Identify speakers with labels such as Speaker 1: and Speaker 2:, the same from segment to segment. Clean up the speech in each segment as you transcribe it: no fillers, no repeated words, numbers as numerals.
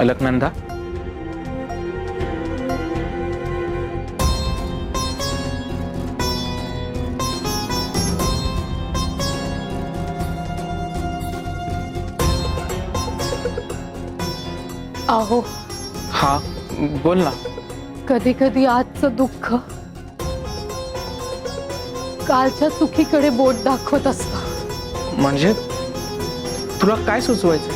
Speaker 1: अलकनंदा,
Speaker 2: अहो
Speaker 1: हा बोल ना.
Speaker 2: कधी कधी आजचं दुःख कालच्या चुकीकडे बोट दाखवत असतं.
Speaker 1: म्हणजे तुला काय सुचवायचं?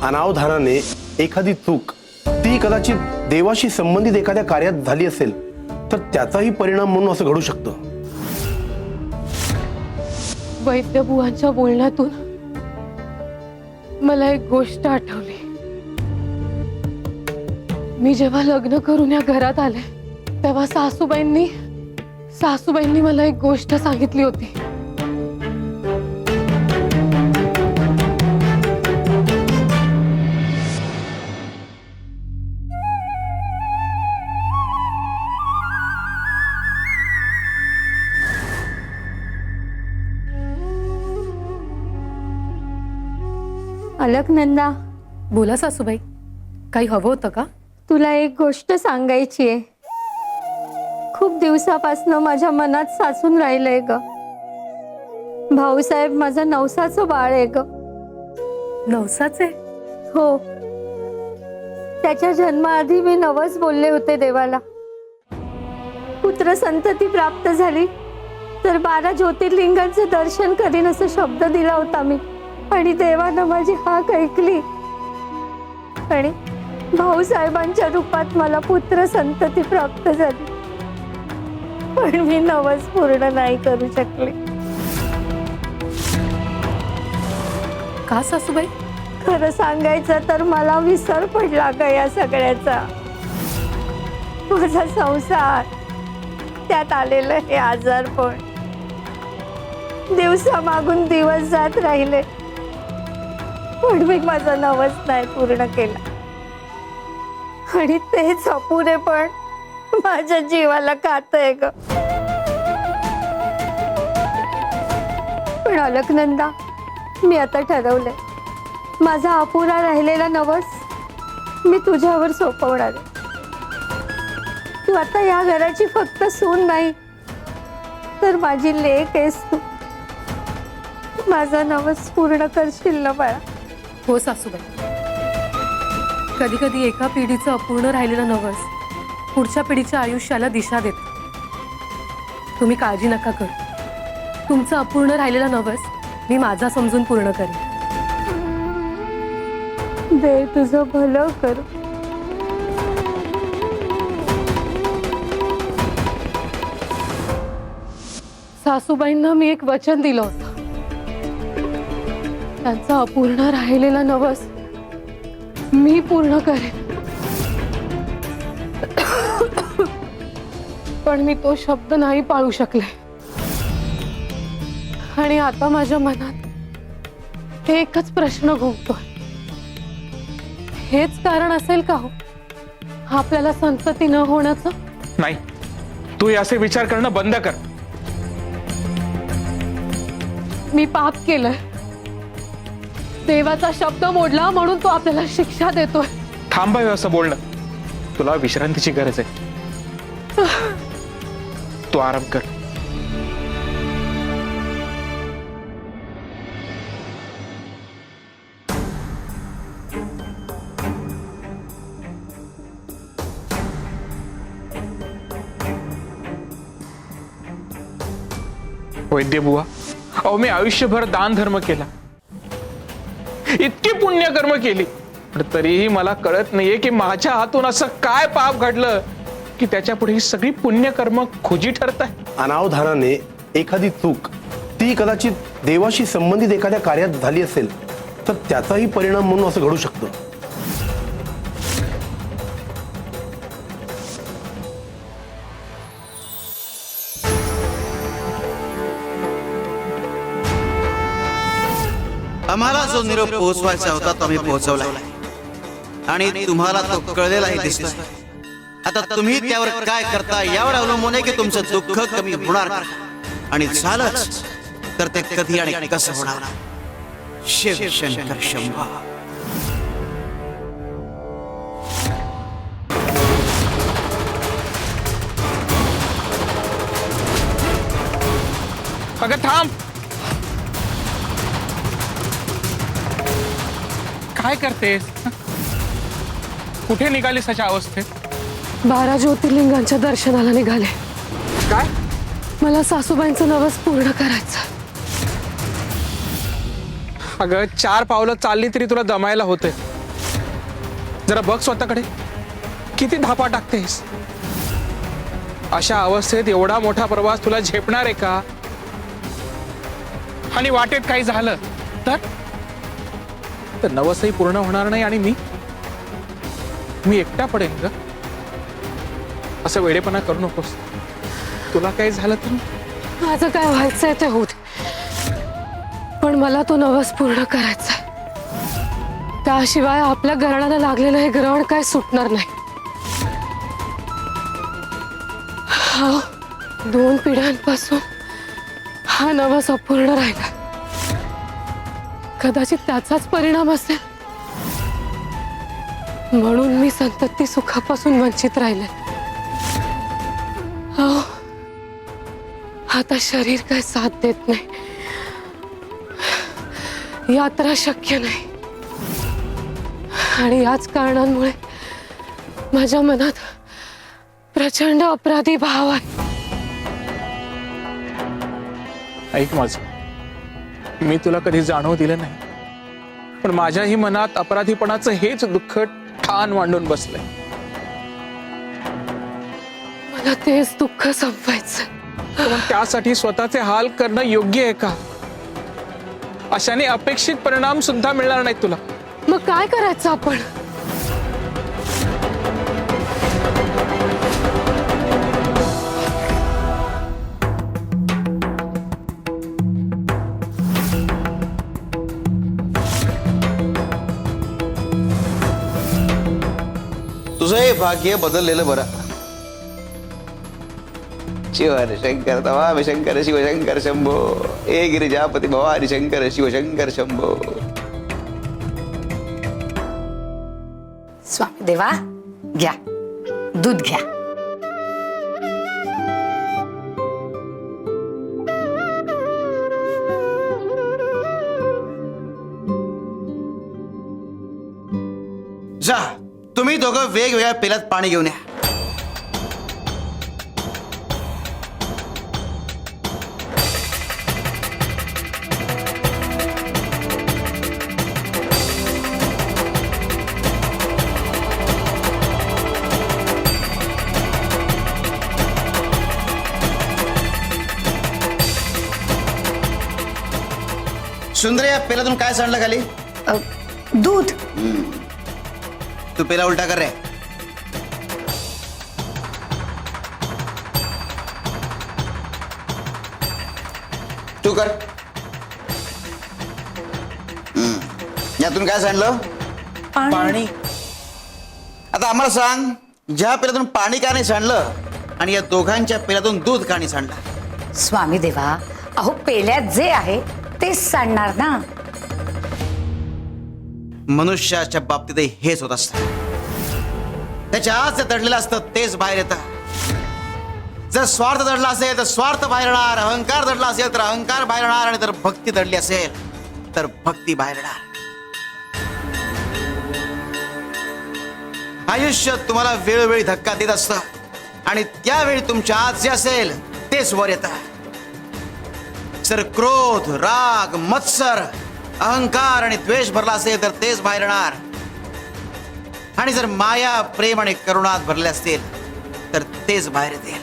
Speaker 3: अनावधानाने एखादी चूक, ती कदाचित देवाशी संबंधित एखाद्या कार्यात झाली असेल तर त्याचाही परिणाम म्हणून असं घडू शकतं.
Speaker 2: वैद्यबुवांच्या बोलण्यातून मला एक गोष्ट आठवली. मी जेव्हा लग्न करून या घरात आले तेव्हा सासूबाईंनी मला एक गोष्ट सांगितली होती.
Speaker 4: अलकनंदा,
Speaker 2: बोला सासूबाई, काही हवं होतं का?
Speaker 4: तुला एक गोष्ट सांगायची आहे. खूप दिवसापासून माझ्या मनात साचून राहिलंय ग. भाऊसाहेब माझं नवसाचं बाळ आहे ग.
Speaker 2: नवसाचे?
Speaker 4: हो, त्याच्या जन्माआधी मी नवस बोलले होते देवाला. पुत्र संतती प्राप्त झाली तर 12 ज्योतिर्लिंगांचं दर्शन करीन असं शब्द दिला होता मी. आणि देवानं माझी हाक ऐकली आणि भाऊसाहेबांच्या रूपात मला पुत्र संतती प्राप्त झाली. पण मी नवस पूर्ण नाही करू शकले.
Speaker 2: का सासूबाई?
Speaker 4: खरं सांगायचं तर मला विसर पडला ग या सगळ्याचा. माझा संसार, त्यात आलेलं हे आजारपण, दिवसामागून दिवस जात राहिले पण मी माझा नवस नाही पूर्ण केला. आणि तेच अपुरे पण माझ्या जीवाला कातय ग. पण अलकनंदा, मी आता ठरवलंय, माझा अपुरा राहिलेला नवस मी तुझ्यावर सोपवणार आहे. तू आता या घराची फक्त सून नाही तर माझी लेक आहेस तू. माझा नवस पूर्ण करशील ना बाळा?
Speaker 2: हो सासूबाई, कधी कधी एका पिढीचं अपूर्ण राहिलेलं नवस पुढच्या पिढीच्या आयुष्याला दिशा देतं. तुम्ही काळजी नका करू. तुमचं अपूर्ण राहिलेला नवस मी माझा समजून पूर्ण करेन.
Speaker 4: देव तुझं भलं करू.
Speaker 2: सासूबाईंना मी एक वचन दिलं होतं. त्यांचा अपूर्ण राहिलेला नवस मी पूर्ण करेन. पण मी तो शब्द नाही पाळू शकले. आणि आता माझ्या मनात एकच प्रश्न घुमतोय. हेच कारण असेल का हो आपल्याला संतती न होण्याचं?
Speaker 1: नाही, तू हे असे विचार करणं बंद कर.
Speaker 2: मी पाप केलंय, देवाचा शब्द मोडला म्हणून तो आपल्याला शिक्षा देतोय.
Speaker 1: थांबावे असं बोलणं. तुला विश्रांतीची गरज आहे. तू आराम कर. वैद्य बुवा, अहो मी आयुष्यभर दान धर्म केला, इतकी पुण्यकर्म केली, पण तरीही मला कळत नाहीये की माझ्या हातून असं काय पाप घडलं की त्याच्या पुढे ही सगळी पुण्यकर्म खोजी ठरत आहे.
Speaker 3: अनावधानाने एखादी चूक, ती कदाचित देवाशी संबंधित एखाद्या कार्यात झाली असेल तर त्याचाही परिणाम म्हणून असं घडू शकतं.
Speaker 5: आम्हाला जो निरोप पोहोचवायचा होता तो आम्ही पोहोचवला आणि तुम्हाला तो कळलेलाही दिसतोय. आता तुम्ही त्यावर काय करता यावर अवलंबून आहे की तुमचं दुःख कमी होणार का, आणि झालंच तर ते कधी आणि कसं होणार. शिव शंकर शंभो.
Speaker 1: अगं थांब. काय करतेस? कुठे निघालीस अशा अवस्थेत?
Speaker 2: 12 ज्योतिर्लिंगांच्या दर्शनाला निघाले.
Speaker 1: काय?
Speaker 2: मला सासूबाईंचं नवस पूर्ण करायचं.
Speaker 1: अगं 4 पावलं चालली तरी तुला दमायला होते. जरा बघ स्वतःकडे, किती धापा टाकतेस. अशा अवस्थेत एवढा मोठा प्रवास तुला झेपणार आहे का? आणि वाटेत काही झालं तर नवसही पूर्ण होणार नाही आणि मी एकटा पडेन ग. असं वेडेपणा करू नकोस. तुला काही झालं तर
Speaker 2: माझं काय व्हायचंय ते होत, पण मला तो नवस पूर्ण करायचा. त्याशिवाय आपल्या घराण्याला लागलेलं हे ग्रहण काय सुटणार नाही. हा 2 पिढ्यांपासून हा नवस अपूर्ण राहिला. कदाचित त्याचाच परिणाम असेल, म्हणून मी संतती सुखापासून वंचित राहिले. आता शरीर काय साथ देत नाही. यात्रा शक्य नाही. आणि याच कारणांमुळे माझ्या मनात प्रचंड अपराधी भाव आहे.
Speaker 1: ऐक माझं, मी तुला कधी जाणवू दिलं नाही, पण माझ्याही मनात अपराधीपणाचं हेच दुःख ठाण मांडून बसलंय.
Speaker 2: मला तेच दुःख संपवायचं.
Speaker 1: पण त्यासाठी स्वतःचे हाल करणं योग्य आहे का? अशाने अपेक्षित परिणाम सुद्धा मिळणार नाहीत तुला.
Speaker 2: मग काय करायचं आपण?
Speaker 5: तुझं हे भाग्य बदललेलं बरं. शिव हर शंकर तवामी शंकर शिवशंकर शंभो. ए गिरिजापती भवानी शंकर शिवशंकर शंभो.
Speaker 6: स्वामी देवा, घ्या दूध घ्या.
Speaker 5: जा, तुम्ही दोघं वेगवेगळ्या पेल्यात पाणी घेऊन या. सुंदर, या पेल्यातून काय सांडलं खाली?
Speaker 6: दूध.
Speaker 5: तू पेला उलटा कर रे. तू कर. यातून काय सांडलं?
Speaker 6: पाणी.
Speaker 5: आता आम्हाला सांग, ज्या पेल्यातून पाणी का नाही सांडलं आणि या दोघांच्या पेल्यातून दूध का नाही सांडलं?
Speaker 6: स्वामी देवा, अहो पेल्यात जे आहे तेच सांडणार ना.
Speaker 5: मनुष्याच्या बाबतीतही हेच होत असतं. त्याच्या आत जे दडलेलं असतं तेच बाहेर येतं. जर स्वार्थ दडला असेल तर स्वार्थ बाहेर येणार, अहंकार दडला असेल तर अहंकार बाहेर येणार, आणि जर भक्ती दडली असेल तर भक्ती बाहेर येणार. आयुष्य तुम्हाला वेळोवेळी धक्का देत असतं आणि त्यावेळी तुमच्या आत जे असेल तेच वर येतं. जर क्रोध, राग, मत्सर, अहंकार आणि द्वेष भरला असेल तर तेच बाहेर येणार. आणि जर माया, प्रेम आणि करुणात भरले असतील तर तेच बाहेर येतील.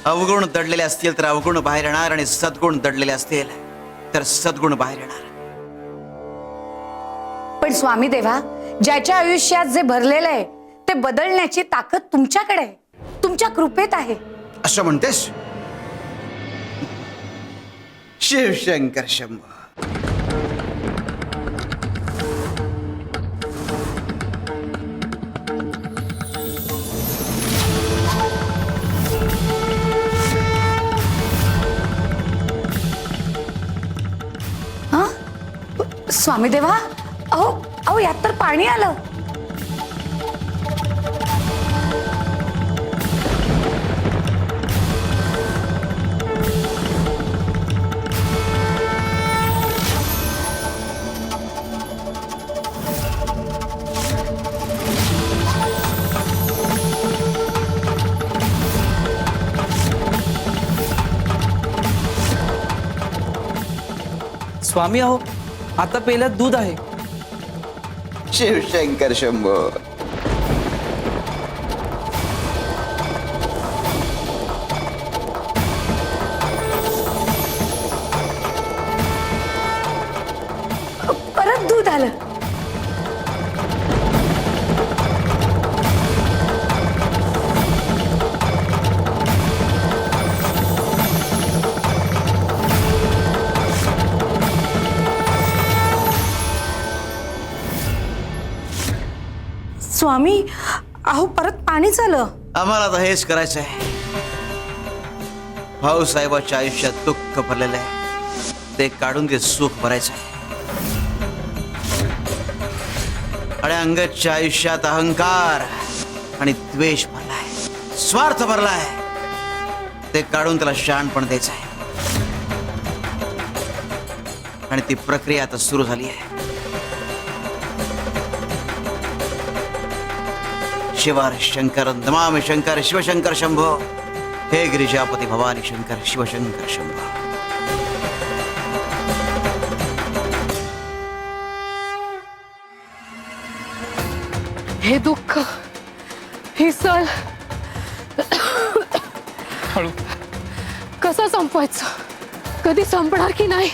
Speaker 5: अवगुण दडलेले असतील तर अवगुण बाहेर येणार, आणि सद्गुण दडलेले असतील तर सद्गुण बाहेर येणार.
Speaker 6: पण स्वामी देवा, ज्याच्या आयुष्यात जे भरलेलं आहे ते बदलण्याची ताकद तुमच्याकडे आहे, तुमच्या कृपेत आहे.
Speaker 5: असं म्हणतेस? शिवशंकर शंभो.
Speaker 6: स्वामी देवा, अहो अहो यात तर पाणी आलं.
Speaker 7: स्वामी अहो, आता पेल्यात दूध आहे.
Speaker 5: शिवशंकर शंभो.
Speaker 6: परत दूध आलं. स्वामी अहो, परत पाणीच आलं.
Speaker 5: आम्हाला आता हेच करायचं आहे. भाऊसाहेबाच्या आयुष्यात दुःख भरलेलं आहे, ते काढून ते सुख भरायचं आहे. आणि अंगदच्या आयुष्यात अहंकार आणि द्वेष भरलाय, स्वार्थ भरलाय, ते काढून त्याला शहाणपण द्यायचं आहे. आणि ती प्रक्रिया आता सुरू झाली आहे. शिवार शंकर नमामि शंकर शिवशंकर शंभो. हे गिरिजापती भवानी शंकर शिवशंकर शंभो.
Speaker 2: हे दुःख, ही सल
Speaker 1: हळू,
Speaker 2: कसं संपवायचं? कधी संपणार की नाही?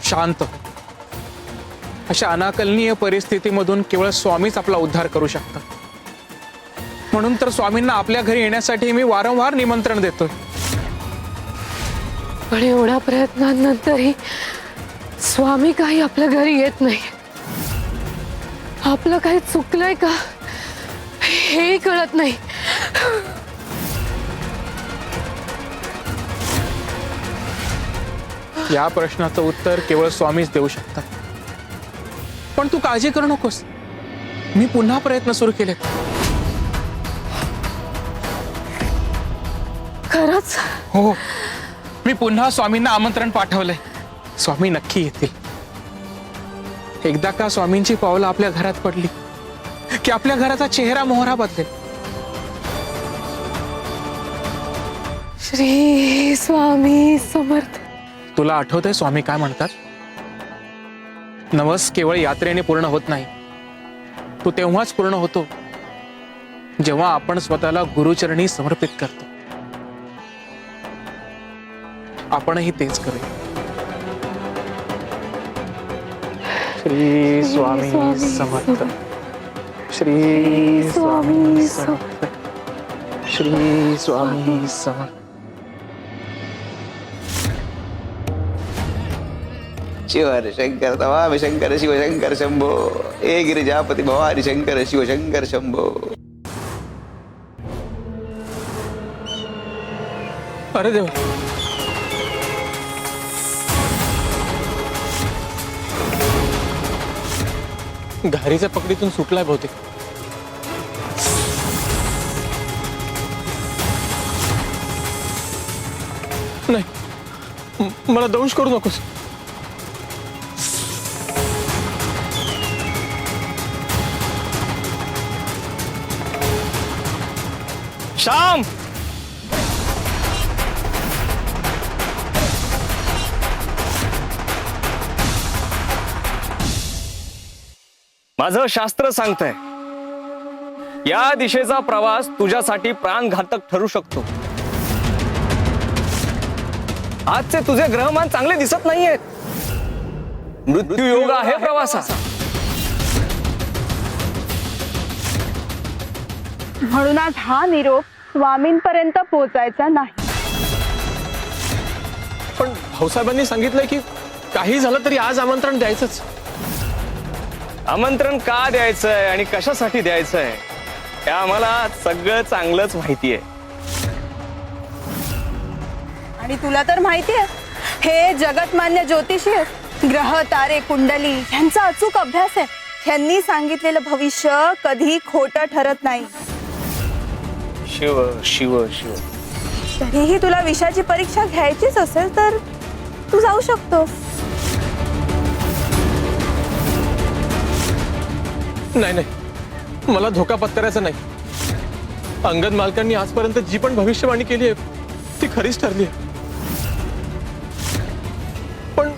Speaker 1: शांत. अशा अनाकलनीय परिस्थितीमधून केवळ स्वामीच आपला उद्धार करू शकतात. म्हणून तर स्वामींना आपल्या घरी येण्यासाठी मी वारंवार निमंत्रण देतोय.
Speaker 2: पण एवढ्या प्रयत्नांनंतरही स्वामी काही आपल्या घरी येत नाही. आपलं काही चुकलंय का हेही कळत नाही.
Speaker 1: या प्रश्नाचं उत्तर केवळ स्वामीच देऊ शकतात. पण तू काळजी करू नकोस, मी पुन्हा प्रयत्न सुरू केलेत.
Speaker 2: खरंच?
Speaker 1: हो, मी पुन्हा स्वामींना आमंत्रण पाठवलंय. स्वामी नक्की येतील. एकदा का स्वामींची पावलं आपल्या घरात पडली की आपल्या घराचा चेहरा मोहरा बदलेल.
Speaker 2: श्री स्वामी समर्थ.
Speaker 1: तुला आठवतंय स्वामी काय म्हणतात? नवस केवळ यात्रेने पूर्ण होत नाही, तो तेव्हाच पूर्ण होतो जेव्हा आपण स्वतःला गुरुचरणी समर्पित करतो. आपणही तेच करूया. श्री स्वामी समर्थ. श्री स्वामी समर्थ. श्री स्वामी समर्थ.
Speaker 5: शिवर शंकर नमामि शंकर शिवशंकर शंभो. हे गिरिजापती भवानी शंकर शिवशंकर शंभो.
Speaker 1: अरे देवा, घारीच्या पकडीतून सुटलाय बहुतेक. नाही, मला दंश करू नकोस.
Speaker 8: श्याम, माझं शास्त्र सांगतंय या दिशेचा प्रवास तुझ्यासाठी प्राणघातक ठरू शकतो. आजचे तुझे ग्रहमान चांगले दिसत नाहीयेत. मृत्यू योग आहे प्रवासाचा.
Speaker 9: म्हणून आज हा निरोप स्वामींपर्यंत पोहोचायचा नाही.
Speaker 1: पण भाऊसाहेबांनी सांगितलंय की काही झालं तरी आज आमंत्रण द्यायचंच.
Speaker 8: आमंत्रण का द्यायचंय आणि कशासाठी द्यायचंय हे आम्हाला सगळं चांगलंच माहितीये.
Speaker 9: आणि तुला तर माहिती आहे, हे जगतमान्य ज्योतिषी आहेत. ग्रह तारे कुंडली यांचा अचूक अभ्यास आहे. यांनी सांगितलेलं भविष्य कधी खोटं ठरत नाही.
Speaker 8: शिव शिव शिव.
Speaker 9: तरीही तुला विषयाची परीक्षा घ्यायचीच असेल तर तू जाऊ शकतोस.
Speaker 1: नाही नाही, मला धोका पत्करायचा नाही. अंगद मालकांनी आजपर्यंत जी पण भविष्यवाणी केली आहे ती खरीच ठरली आहे. पण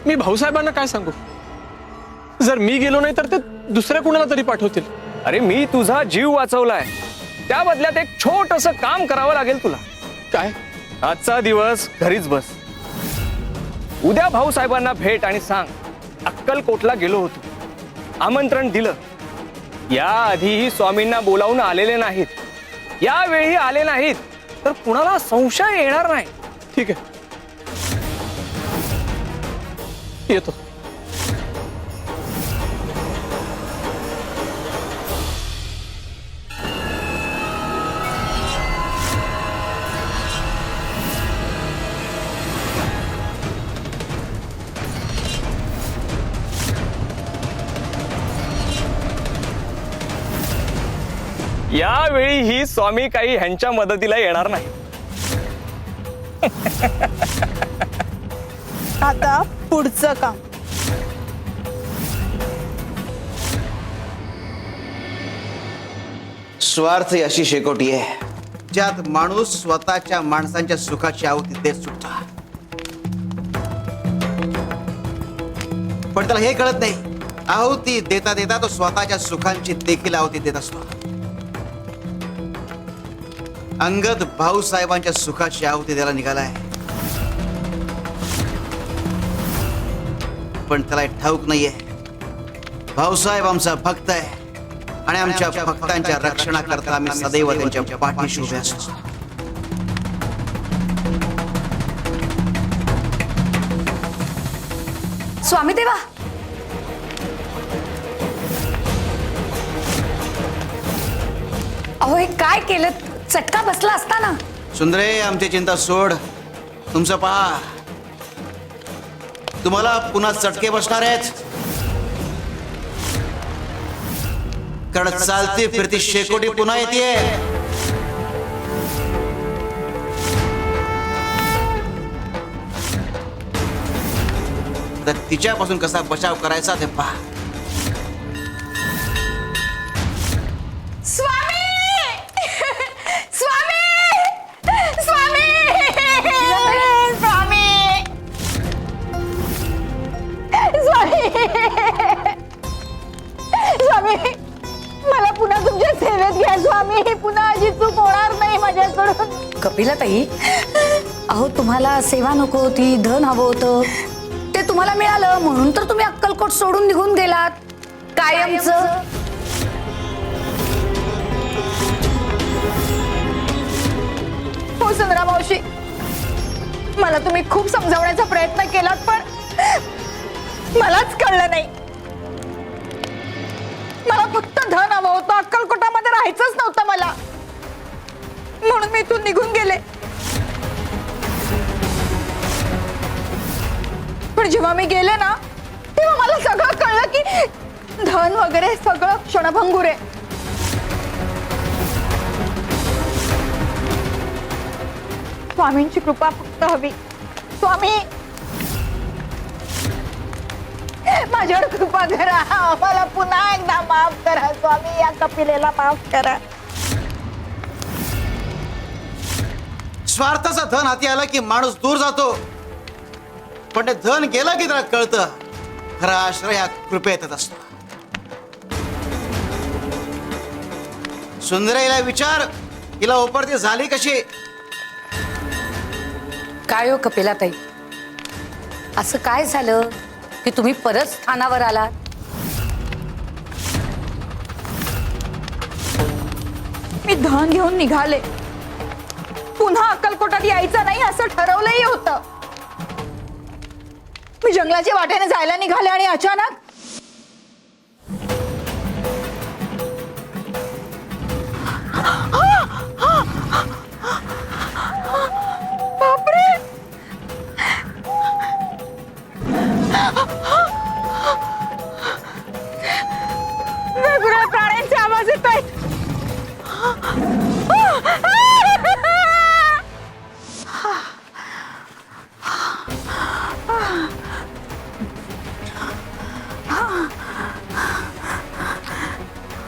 Speaker 1: मी भाऊसाहेबांना काय सांगू? जर मी गेलो नाही तर ते दुसऱ्या कुणाला तरी पाठवतील.
Speaker 8: अरे मी तुझा जीव वाचवलाय, त्या बदल्यात एक छोटस काम करावं लागेल तुला.
Speaker 1: काय?
Speaker 8: आजचा दिवस घरीच बस. उद्या भाऊसाहेबांना भेट आणि सांग अक्कलकोटला गेलो होतो, आमंत्रण दिलं. याआधीही स्वामींना बोलावून आलेले नाहीत, यावेळी आले नाहीत तर कुणाला संशय येणार नाही.
Speaker 1: ठीक आहे, येतो.
Speaker 8: यावेळी ही स्वामी काही ह्यांच्या मदतीला येणार नाही.
Speaker 9: आता पुढचं काम.
Speaker 5: स्वार्थ ही अशी शेकोटी आहे ज्यात माणूस स्वतःच्या माणसांच्या सुखाची आहुती देत सुटतो. पण त्याला हे कळत नाही, आहुती देता देता तो स्वतःच्या सुखांची देखील आहुती देत असतो. अंगद भाऊसाहेबांच्या सुखाची आहुती द्यायला निघालाय, पण त्याला हे ठाऊक नाहीये भाऊसाहेब आमचा भक्त आहे आणि आमच्या भक्तांच्या रक्षणाकरता आम्ही सदैव त्यांच्या पाठीशी उभे असतो.
Speaker 6: स्वामी देवा, अहो हे काय केलं? चटका बसला असता ना.
Speaker 5: सुंदरे, आमची चिंता सोड, तुमचं पहा. तुम्हाला पुन्हा चटके बसणार आहेत, कारण चालती फिरती शेकोटी पुन्हा येते. तर तिच्यापासून कसा बचाव करायचा ते पहा.
Speaker 9: मला पुन्हा तुमच्या सेवेत घ्या स्वामी. पुन्हा अशी चूक होणार नाही माझ्याकडून.
Speaker 6: कपिलाताई, अहो तुम्हाला सेवा नको होती, धन हवं होतं, ते तुम्हाला मिळालं म्हणून तर तुम्ही अक्कलकोट सोडून निघून गेलात कायमचं.
Speaker 9: हो सुंदरा मावशी, मला तुम्ही खूप समजावण्याचा प्रयत्न केलात पण मलाच कळलं नाही. मला फक्त धन हवं होतं, अक्कलकोटामध्ये राहायचंच नव्हतं मला, म्हणून मी इथून निघून गेले. पण जेव्हा मी गेले ना तेव्हा मला सगळं कळलं की धन वगैरे सगळं क्षणभंगूर आहे. स्वामींची कृपा फक्त हवी. स्वामी माझ्यावर कृपा करा, मला पुन्हा एकदा माफ करा स्वामी, या कपिलेला माफ करा.
Speaker 5: स्वार्थाचा धन हाती आला की माणूस दूर जातो, पण ते धन गेलं की त्याला कळतं खरा आश्रय ह्या कृपेतच असतो. सुंदरेला विचार, हिला ओपरती झाली कशी?
Speaker 6: काय हो कपिलाताई, असं काय झालं की तुम्ही परत स्थानावर आलात?
Speaker 9: मी धन घेऊन निघाले, पुन्हा अक्कलकोटात यायचं नाही असं ठरवलंही होतं. मी जंगलाच्या वाटेने जायला निघाले आणि अचानक बापरे, वेगवेगळ्या प्राण्यांचे आवाज येत आहेत.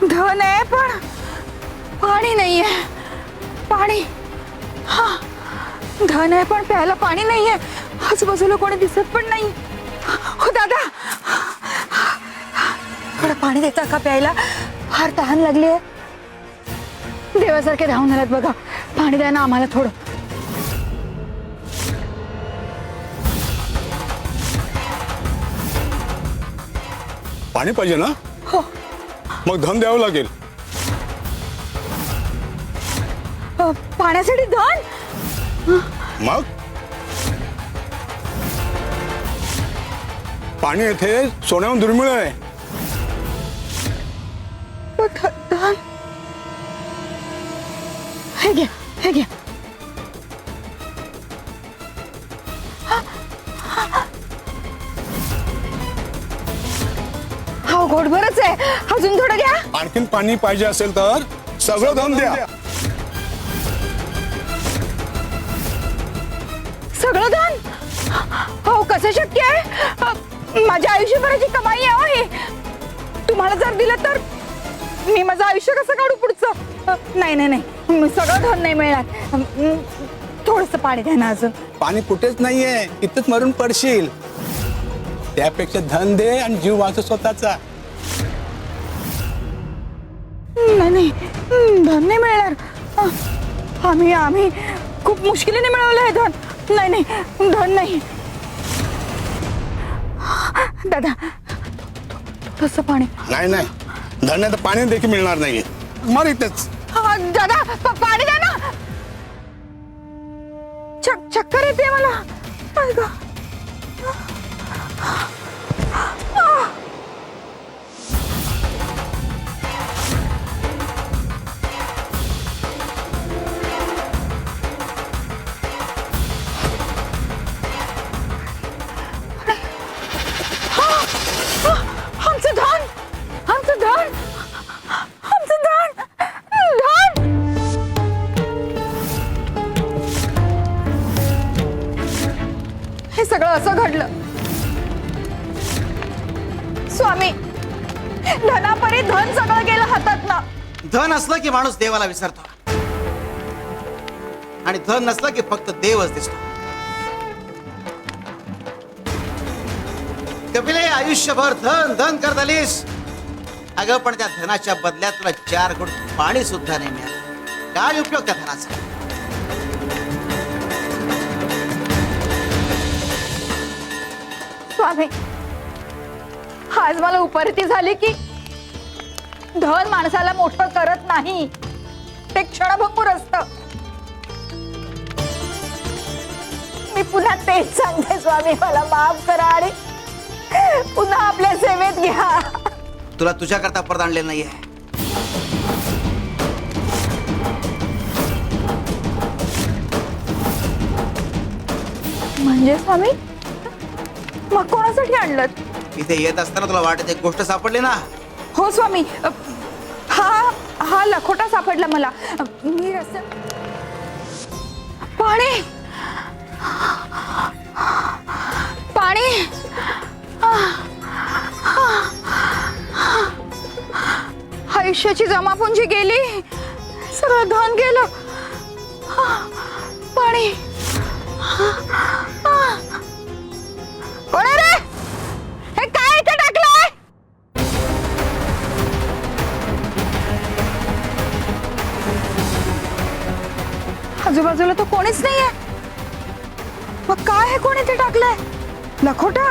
Speaker 9: धन आहे पण पाणी नाहीये. पाणी, हा, धन आहे पण प्यायला पाणी नाहीये. आजूबाजूला कोणी दिसत पण नाही.
Speaker 6: दादा थोडं पाणी देता का प्यायला? फार तहान लागली आहे. देवासारखे धावून आलात बघा. पाणी द्या ना आम्हाला थोडं.
Speaker 10: पाणी पाहिजे ना? मग धन द्यावं लागेल.
Speaker 6: पाण्यासाठी धन?
Speaker 10: मग पाणी येथे सोन्याहून दुर्मिळ आहे.
Speaker 6: धन हे घ्या, हे घ्या. हो घोटभरच आहे. अजून थोडं घ्या.
Speaker 10: आणखीन पाणी पाहिजे असेल तर सगळं धन द्या.
Speaker 6: सगळं धन? हो कसं शक्य आहे? माझ्या आयुष्यभराची कमाई आहे ही. तुम्हाला जर दिलं तर मी माझं आयुष्य कसं काढू पुढचं? नाही नाही नाही, सगळं धन नाही मिळणार. थोडस पाणी द्या ना अजून.
Speaker 10: पाणी कुठेच नाहीये, इथंच मरून पडशील. त्यापेक्षा धन दे आणि जीव वाचव स्वतःचा.
Speaker 6: नाही नाही, धन नाही मिळणार. आम्ही खूप मुश्किलीने मिळवलं आहे धन. नाही नाही, धन नाही. दादा तसं पाणी.
Speaker 10: नाही नाही, धन नाही तर पाणी देखील मिळणार नाही. मर इथेच.
Speaker 6: दादा पाणी द्या ना. चक्कर येते मला. ऐका. आमचं धन, आमचं धन, आमचं धन, धन. हे सगळं असं घडलं स्वामी. धनापरी धन सगळं गेलं हातात ना.
Speaker 5: धन असलं की माणूस देवाला विसरतो आणि धन नसलं की फक्त देवच दिसतो. कपिले आयुष्यभर धन धन करत आलीस. अगं पण त्या धनाच्या बदल्यात तुला 4 गुण पाणी सुद्धा नाही मिळालं. काय उपयोग त्या धनाचा?
Speaker 6: स्वामी आज मला उपरती झाली की धन माणसाला मोठं करत नाही, ते क्षणभंगूर असतं. मी पुन्हा तेच सांगते स्वामी, मला माफ करा आणि पुन्हा आपल्या सेवेत घ्या.
Speaker 5: तुला तुझ्याकरता परत आणलेलं नाहीये.
Speaker 6: म्हणजे स्वामी मग कोणासाठी आणलं?
Speaker 5: इथे येत असताना तुला वाटत एक गोष्ट सापडली ना?
Speaker 6: हो स्वामी, हा लखोटा सापडला मला. मी पाणी पाणी. आयुष्याची जमापुंजी गेली, सगळं धन गेलं. पाणी. कोण आहे रे? हे काय इथे टाकलंय? आजूबाजूला तर कोणीच नाहीये. मग काय हे कोण इथे टाकलंय? लखोटा?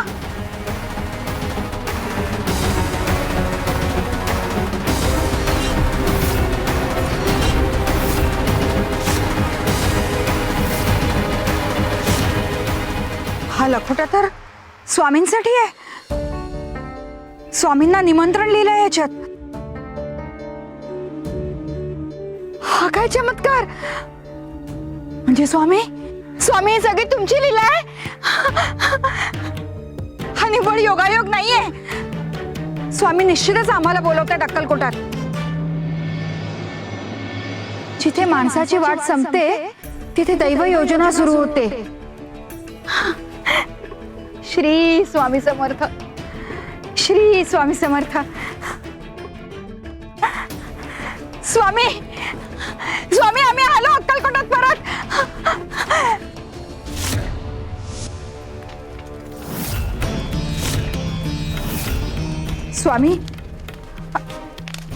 Speaker 6: हा लखोटा तर स्वामींसाठी आहे. स्वामींना निमंत्रण लिहिलंय याच्यात. हा काय चमत्कार! म्हणजे स्वामी स्वामी सगळी तुमची लीला आहे. हा निव्वळ योगायोग नाहीये. स्वामी निश्चितच आम्हाला बोलवतात अक्कलकोटात. जिथे माणसाची वाट संपते तिथे दैव योजना सुरू होते. श्री स्वामी समर्थ, श्री स्वामी समर्थ. स्वामी स्वामी आम्ही आलो अक्कलकोटात परत. स्वामी,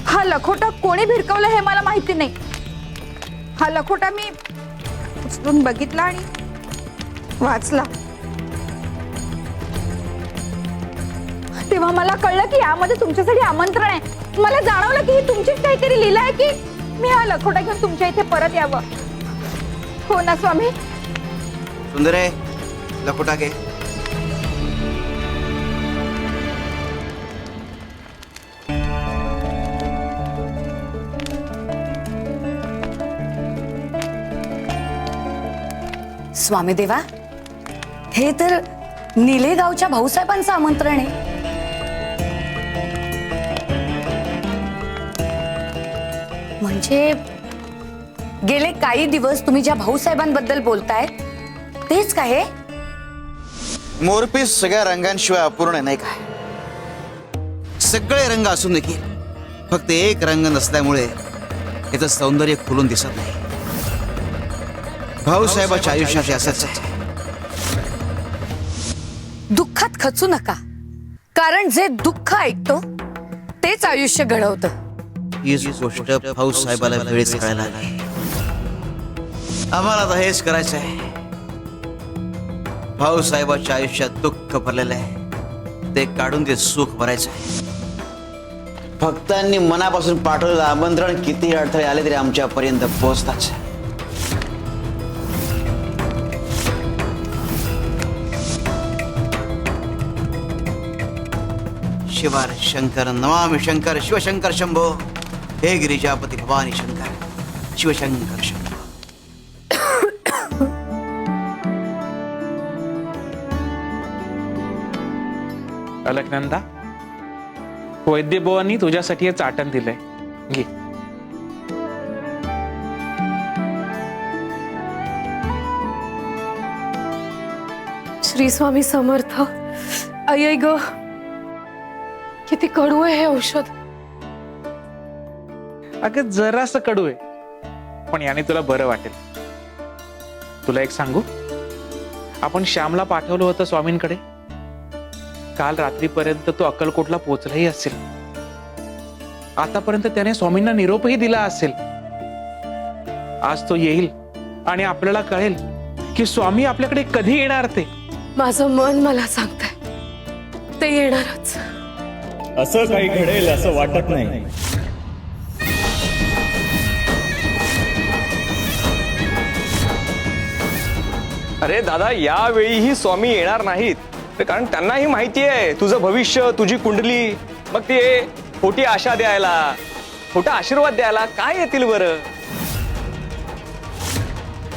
Speaker 6: हा लखोटा कोणी भिरकवला हे मला माहिती नाही. हा लखोटा मी उचलून बघितला आणि वाचला. तेव्हा मला कळलं की यामध्ये तुमच्यासाठी आमंत्रण आहे. मला जाणवलं की ही तुमचीच काहीतरी लीला आहे की मी हा लखोटा घेऊन तुमच्या इथे परत यावं. हो ना स्वामी?
Speaker 5: सुंदरे, लखोटा घे.
Speaker 11: स्वामी देवा, हे तर निलेगावच्या भाऊसाहेबांचं आमंत्रण आहे. म्हणजे गेले काही दिवस तुम्ही ज्या भाऊसाहेबांबद्दल बोलताय तेच काय?
Speaker 5: मोरपीस सगळ्या रंगांशिवाय अपूर्ण नाही काय? सगळे रंग असून देखील फक्त एक रंग नसल्यामुळे याचं सौंदर्य खुलून दिसत नाही. भाऊसाहेबाच्या आयुष्यात असंच आहे.
Speaker 11: दुःखात खचू नका, कारण जे दुःख ऐकतो तेच आयुष्य घडवतं.
Speaker 5: हीच गोष्ट भाऊसाहेबाला वेळेस कळायला लागली. आम्हाला आता हेच करायचं आहे. भाऊसाहेबाच्या आयुष्यात दुःख भरलेलं आहे, ते काढून ते सुख भरायचं आहे. भक्तांनी मनापासून पाठवलेलं आमंत्रण कितीही अडथळे आले तरी आमच्यापर्यंत पोहोचताच. शिवार शंकर नमामि शंकर शिवशंकर शंभो. हे गिरिजापती भवानी शंकर शिवशंकर शंभो.
Speaker 1: अलकनंदा, वैद्यभवानी तुझ्यासाठी हे चाटण दिलंय, घे.
Speaker 2: श्री स्वामी समर्थ. आई ग, किती कडू आहे हे औषध.
Speaker 1: अगं जरासं कडू आहे, पण याने तुला बरं वाटेल. तुला एक सांगू, आपण श्यामला पाठवलं होतं स्वामींकडे. काल रात्रीपर्यंत तो अक्कलकोटला पोहोचलाही असेल. आतापर्यंत त्याने स्वामींना निरोपही दिला असेल. आज तो येईल आणि आपल्याला कळेल की स्वामी आपल्याकडे कधी येणार ते.
Speaker 2: माझं मन मला सांगतंय ते येणारच.
Speaker 8: असं काही घडेल असं वाटत नाही. अरे दादा, यावेळीही स्वामी येणार नाहीत, कारण त्यांनाही माहिती आहे तुझं भविष्य, तुझी कुंडली. मग ते खोटी आशा द्यायला, खोटा आशीर्वाद द्यायला काय येतील बरं?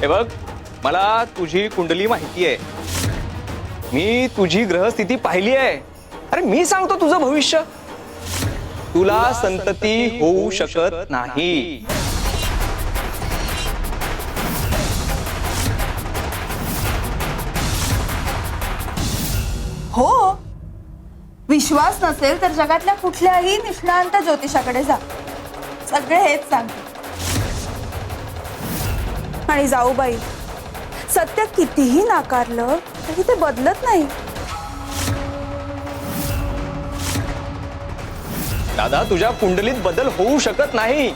Speaker 8: हे बघ, मला तुझी कुंडली माहिती आहे, मी तुझी ग्रहस्थिती पाहिली आहे. अरे मी सांगतो तुझं भविष्य, तुला संतती होऊ शकत नाही.
Speaker 9: हो, विश्वास नसेल तर जगातल्या कुठल्याही निष्णांत ज्योतिषाकडे जा, सगळे हेच सांगतात. आणि जाऊबाई, सत्य कितीही नाकारलं तरी ते बदलत नाही.
Speaker 8: दादा, तुझ्या कुंडलीत बदल होऊ शकत नाही.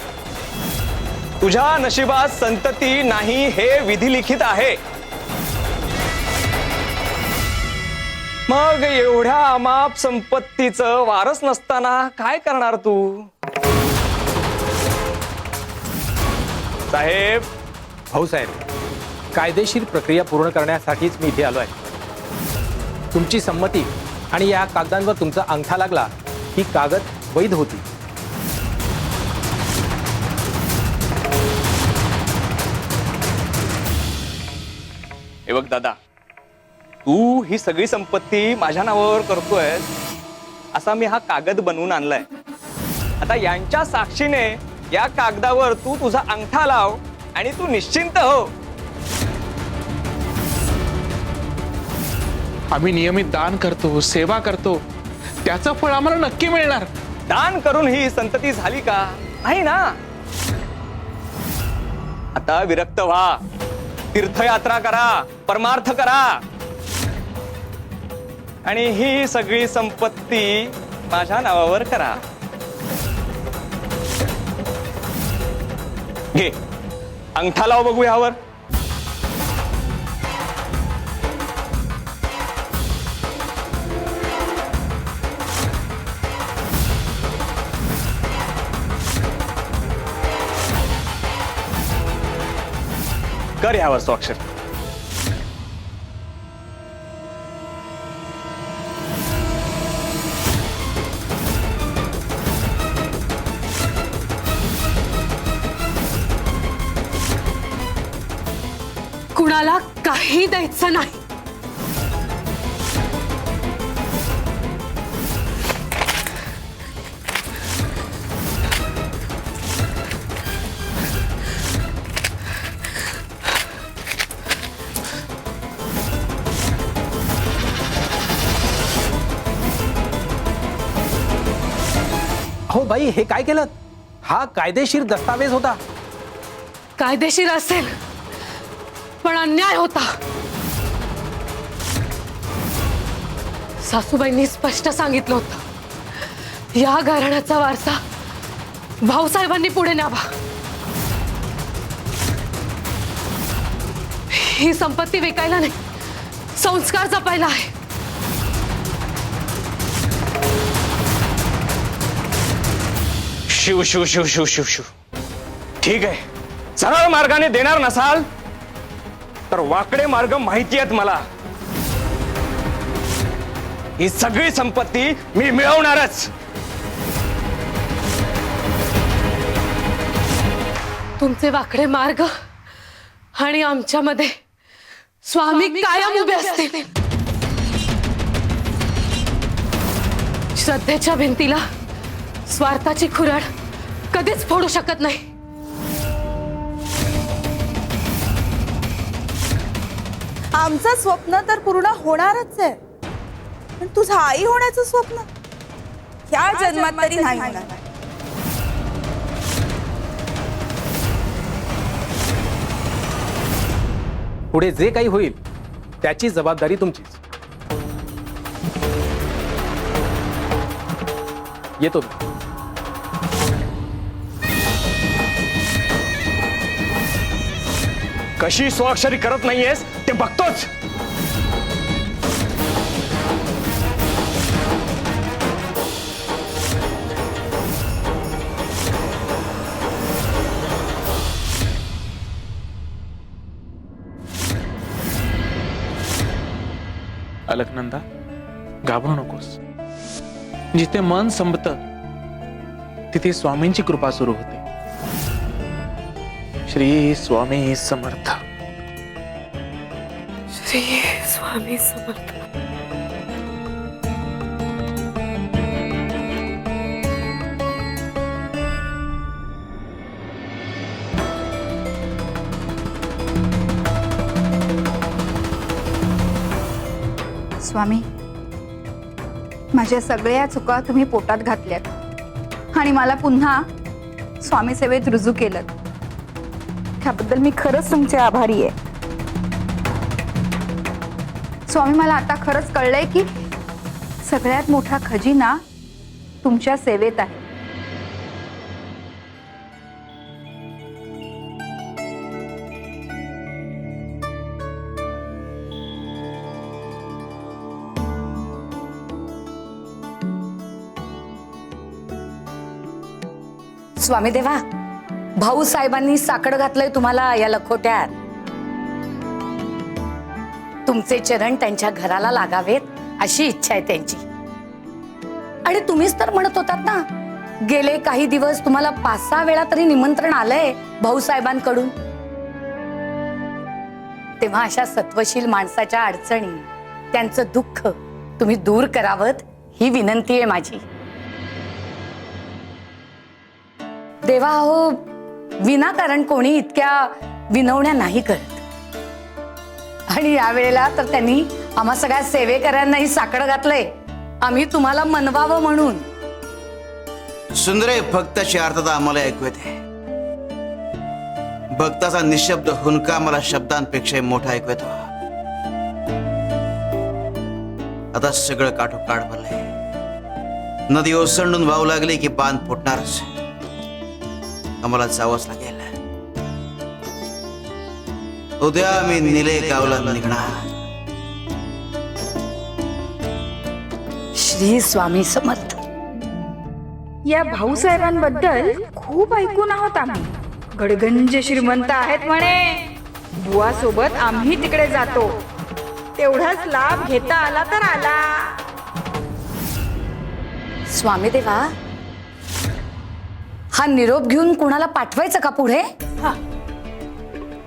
Speaker 8: तुझ्या नशिबात संतती नाही हे विधिलिखित आहे. मग एवढ्या अमाप संपत्तीचं वारस नसताना काय करणार तू? साहेब.
Speaker 10: भाऊसाहेब, कायदेशीर प्रक्रिया पूर्ण करण्यासाठीच मी इथे आलो आहे. तुमची संमती आणि या कागदांवर तुमचा अंगठा लागला ही कागद वैध होती.
Speaker 8: हे बघ दादा, तू ही सगळी संपत्ती माझ्या नावावर करतोय असा मी हा कागद बनवून आणलाय. आता यांच्या साक्षीने या कागदावर तू तुझा अंगठा लाव आणि तू निश्चिंत हो.
Speaker 1: आम्ही नियमित दान करतो, सेवा करतो, त्याचं फळ आम्हाला नक्की मिळणार.
Speaker 8: दान करून ही संतती झाली का? नाही ना. आता विरक्त व्हा, तीर्थयात्रा करा, परमार्थ करा आणि ही सगळी संपत्ती माझ्या नावावर करा. घे अंगठा लाव बघू यावर. कर यावर स्वाक्षर.
Speaker 2: कुणाला काही द्यायचं नाही.
Speaker 10: अहो बाई, हे काय केलं? हा कायदेशीर दस्तावेज होता.
Speaker 2: कायदेशीर असेल पण अन्याय होता. सासूबाईंनी स्पष्ट सांगितलं होतं, या घराण्याचा वारसा भाऊसाहेबांनी पुढे न्यावा. ही संपत्ती विकायला नाही, संस्कार जपायला आहे.
Speaker 8: शिव शिव शिव शिव शिव शिव. ठीक आहे, सरळ मार्गाने देणार नसाल तर वाकडे मार्ग माहिती आहेत मला. ही सगळी संपत्ती मी मिळवणारच.
Speaker 2: तुमचे वाकडे मार्ग आणि आमच्यामध्ये स्वामी कायम उभे असतील. श्रद्धेच्या भिंतीला स्वार्थाची खुराड कधीच फोडू शकत नाही.
Speaker 9: आमचं स्वप्न तर पूर्ण होणारच आहे, पण तुझं आई होण्याचं स्वप्न या जन्मात तरी नाही होणार.
Speaker 10: पुढे जे काही होईल त्याची जबाबदारी तुमचीच. येतो मी.
Speaker 8: कशी स्वाक्षरी करत नाहीयेस ते बघतोच.
Speaker 1: अलकनंदा, घाबरू नकोस. जिथे मन संपतं तिथे स्वामींची कृपा सुरू होते. श्री स्वामी समर्थ.
Speaker 2: श्री स्वामी समर्थ.
Speaker 6: स्वामी, माझ्या सगळ्या चुका तुम्ही पोटात घातल्यात आणि मला पुन्हा स्वामी सेवेत रुजू केलं. त्याबद्दल मी खरंच तुमचे आभारी आहे. स्वामी, मला आता खरंच कळलंय की सगळ्यात मोठा खजिना तुमच्या सेवेत आहे.
Speaker 11: स्वामी देवा, भाऊ साहेबांनी साकडं घातलंय तुम्हाला या लखोट्यात. तुमचे चरण त्यांच्या घराला लागावेत अशी इच्छा आहे त्यांची. आणि तुम्हीच तर म्हणत होतात ना, गेले काही दिवस तुम्हाला 5-6 वेळा तरी निमंत्रण आलंय भाऊ साहेबांकडून. तेव्हा अशा सत्वशील माणसाच्या अडचणी, त्यांचं दुःख तुम्ही दूर करावं ही विनंती आहे माझी. देवा हो, विनाकारण कोणी इतक्या विनवण्या नाही करत. आणि यावेळेला तर त्यांनी आम्हा सगळ्या सेवेकऱ्यांनाही साकडं घातलंय, आम्ही तुम्हाला मनवावं म्हणून.
Speaker 5: सुंदरे, भक्ताची अर्थता आम्हाला ऐकू येते. भक्ताचा निशब्द हुंका मला शब्दांपेक्षा मोठा ऐकू येतो. आता सगळं काठोकाठ भरलंय. नदी ओसंडून वाहू लागली की बांध फुटणारच. आम्हाला जावंच लागेल. उद्या मी निले गावला निघणार.
Speaker 11: श्री स्वामी समर्थ.
Speaker 6: या भाऊसाहेबांबद्दल खूप ऐकून आहोत आम्ही. गडगंज श्रीमंत आहेत म्हणे. बुवा सोबत आम्ही तिकडे जातो. तेवढाच लाभ घेता आला तर आला.
Speaker 11: स्वामी देवा, हा निरोप घेऊन कुणाला पाठवायचं का पुढे?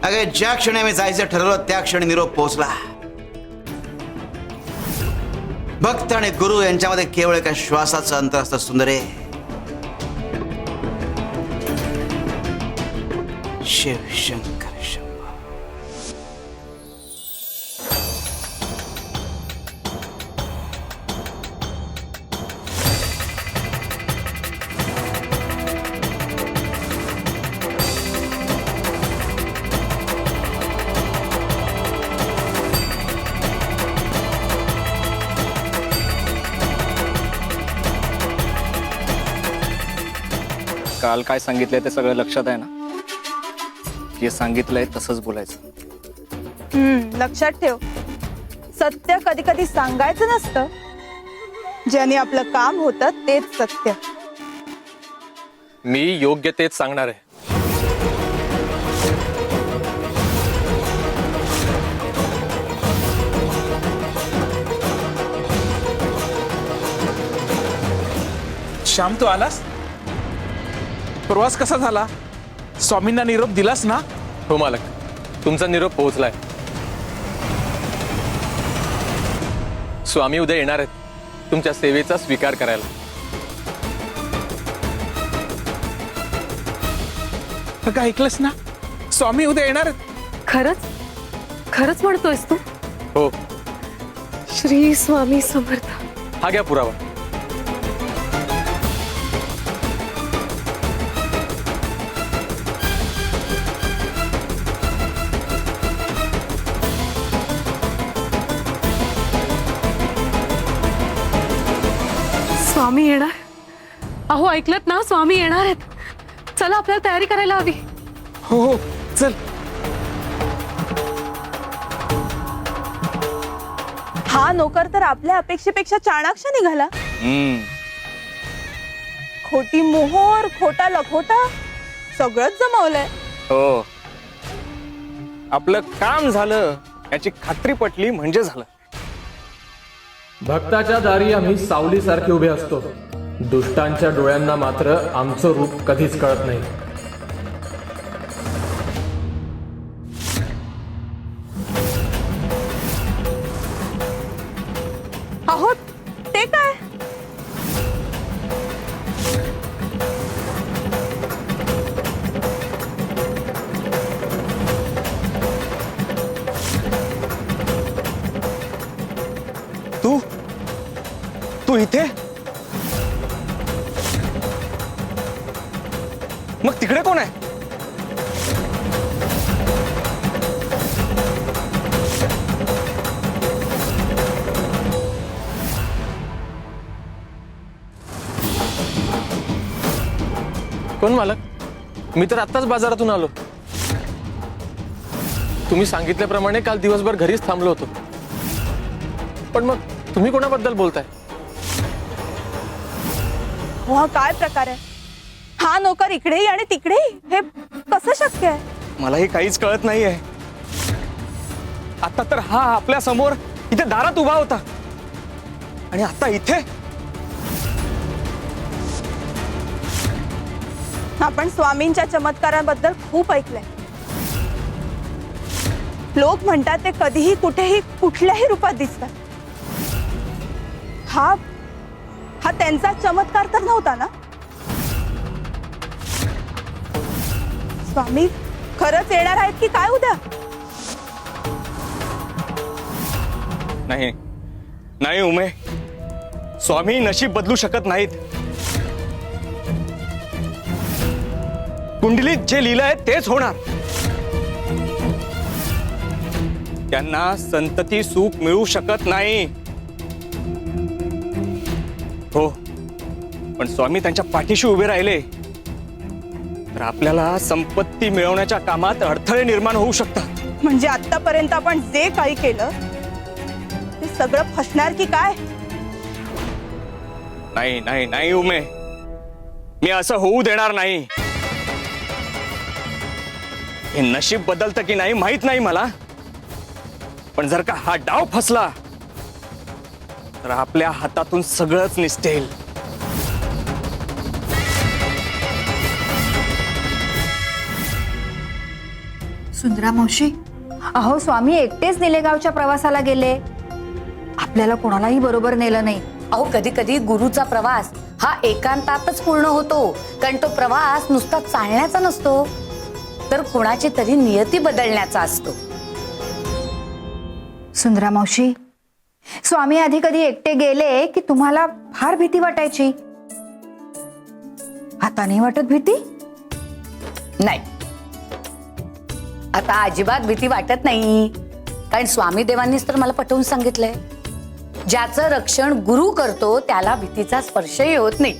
Speaker 5: अगे ज्या क्षणी आम्ही जायचं ठरवलं त्या क्षणी निरोप पोहोचला. भक्त आणि गुरु यांच्यामध्ये केवळ एका श्वासाचं अंतर असतं सुंदरे. शिव शंकर शंभो.
Speaker 8: काल काय सांगितलंय ते सगळं लक्षात आहे ना? जे सांगितलंय तसंच बोलायचं.
Speaker 9: लक्षात ठेव, सत्य कधी कधी सांगायचं नसतं. ज्याने आपलं काम होतं तेच सत्य.
Speaker 10: मी योग्य तेच सांगणार आहे.
Speaker 1: श्याम, तू आलास? प्रवास कसा झाला? स्वामींना निरोप दिलास ना?
Speaker 10: हो मालक, तुमचा निरोप पोहोचलाय. स्वामी उद्या येणार आहेत तुमच्या सेवेचा स्वीकार करायला.
Speaker 1: का ऐकलंस ना? स्वामी उद्या येणार आहेत.
Speaker 2: खरंच खरंच म्हणतोयस तू?
Speaker 10: हो.
Speaker 2: श्री स्वामी समर्थ.
Speaker 10: हा घ्या पुरावा.
Speaker 2: स्वामी येणार? अहो ऐकलत ना, स्वामी येणार आहेत. चला आपल्याला तयारी करायला हवी.
Speaker 1: हो हो, चल.
Speaker 9: हा नोकर तर आपल्या अपेक्षेपेक्षा चाणाक्ष निघाला. खोटी मोहोर, खोटा लखोटा सगळंच जमवलंय.
Speaker 8: हो, आपलं काम झालं याची खात्री पटली म्हणजे झालं.
Speaker 10: भक्ताच्या दारी आम्ही सावलीसारखे उभे असतो. दुष्टांच्या डोळ्यांना मात्र आमचं रूप कधीच कळत नाही.
Speaker 9: अहो ते काय?
Speaker 8: तू तू इथे? मग तिकडे कोण आहे?
Speaker 10: कोण मालक? मी तर आत्ताच बाजारातून आलो. तुम्ही सांगितल्याप्रमाणे काल दिवसभर घरीच थांबलो होतो. पण मग तुम्ही कोणाबद्दल बोलताय?
Speaker 9: हा काय प्रकार आहे? हा नोकर इकडेही आणि तिकडेही, हे कसं शक्य आहे?
Speaker 8: मलाही काहीच कळत नाहीये. आता तर हा आपल्या समोर इथे दारात उभा होता आणि आता इथे.
Speaker 9: आपण स्वामींच्या चमत्कारांबद्दल खूप ऐकलंय. लोक म्हणतात ते कधीही कुठेही कुठल्याही रूपात दिसतात. हा हा त्यांचा चमत्कार तर नव्हता ना? स्वामी खरंच येणार आहेत की काय उद्या?
Speaker 8: नाही नाही उमे, स्वामी नशीब बदलू शकत नाहीत. कुंडलीत जे लिहिलं आहे तेच होणार. त्यांना संतती सुख मिळू शकत नाही. हो, पण स्वामी त्यांच्या पाठीशी उभे राहिले तर आपल्याला संपत्ती मिळवण्याच्या कामात अडथळे निर्माण होऊ शकतात.
Speaker 9: म्हणजे आतापर्यंत आपण जे काही केलं ते सगळं फसणार की काय?
Speaker 8: नाही नाही नाही उमे, मी असं होऊ देणार नाही. हे नशीब बदलतं की नाही माहित नाही मला, पण जर का हा डाव फसला तर आपल्या हातातून सगळंच निसटेल.
Speaker 6: सुंदरा मावशी, अहो स्वामी एकटेच निलेगावच्या प्रवासाला गेले, आपल्याला कोणालाही बरोबर नेलं नाही.
Speaker 11: अहो कधी कधी गुरुचा प्रवास हा एकांतातच पूर्ण होतो, कारण तो प्रवास नुसता चालण्याचा नसतो तर कुणाची तरी नियती बदलण्याचा असतो.
Speaker 6: सुंदरा मावशी, स्वामी आधी कधी एकटे गेले की तुम्हाला फार भीती वाटायची, आता नाही वाटत भीती?
Speaker 11: नाही, आता अजिबात भीती वाटत नाही, कारण स्वामी देवांनीच तर मला पटवून सांगितलंय, ज्याचं रक्षण गुरु करतो त्याला भीतीचा स्पर्शही होत नाही.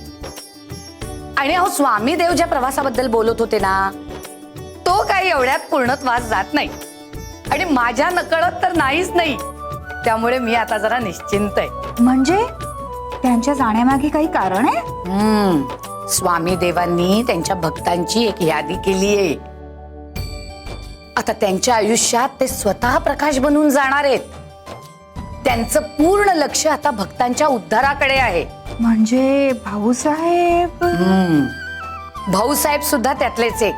Speaker 11: आणि अहो स्वामी देव ज्या प्रवासाबद्दल बोलत होते ना, तो काही एवढ्यात पूर्णत्वास जात नाही आणि माझ्या नकळत तर नाहीच नाही. त्यामुळे मी आता जरा निश्चिंत आहे.
Speaker 6: म्हणजे त्यांच्या जाण्यामागे काही कारण आहे?
Speaker 11: स्वामी देवांनी त्यांच्या भक्तांची एक यादी केली आहे. आता त्यांच्या आयुष्यात ते स्वतः प्रकाश बनून जाणार आहेत. त्यांचं पूर्ण लक्ष आता भक्तांच्या उद्धाराकडे आहे.
Speaker 6: म्हणजे भाऊसाहेब?
Speaker 11: भाऊसाहेब सुद्धा त्यातलेच एक.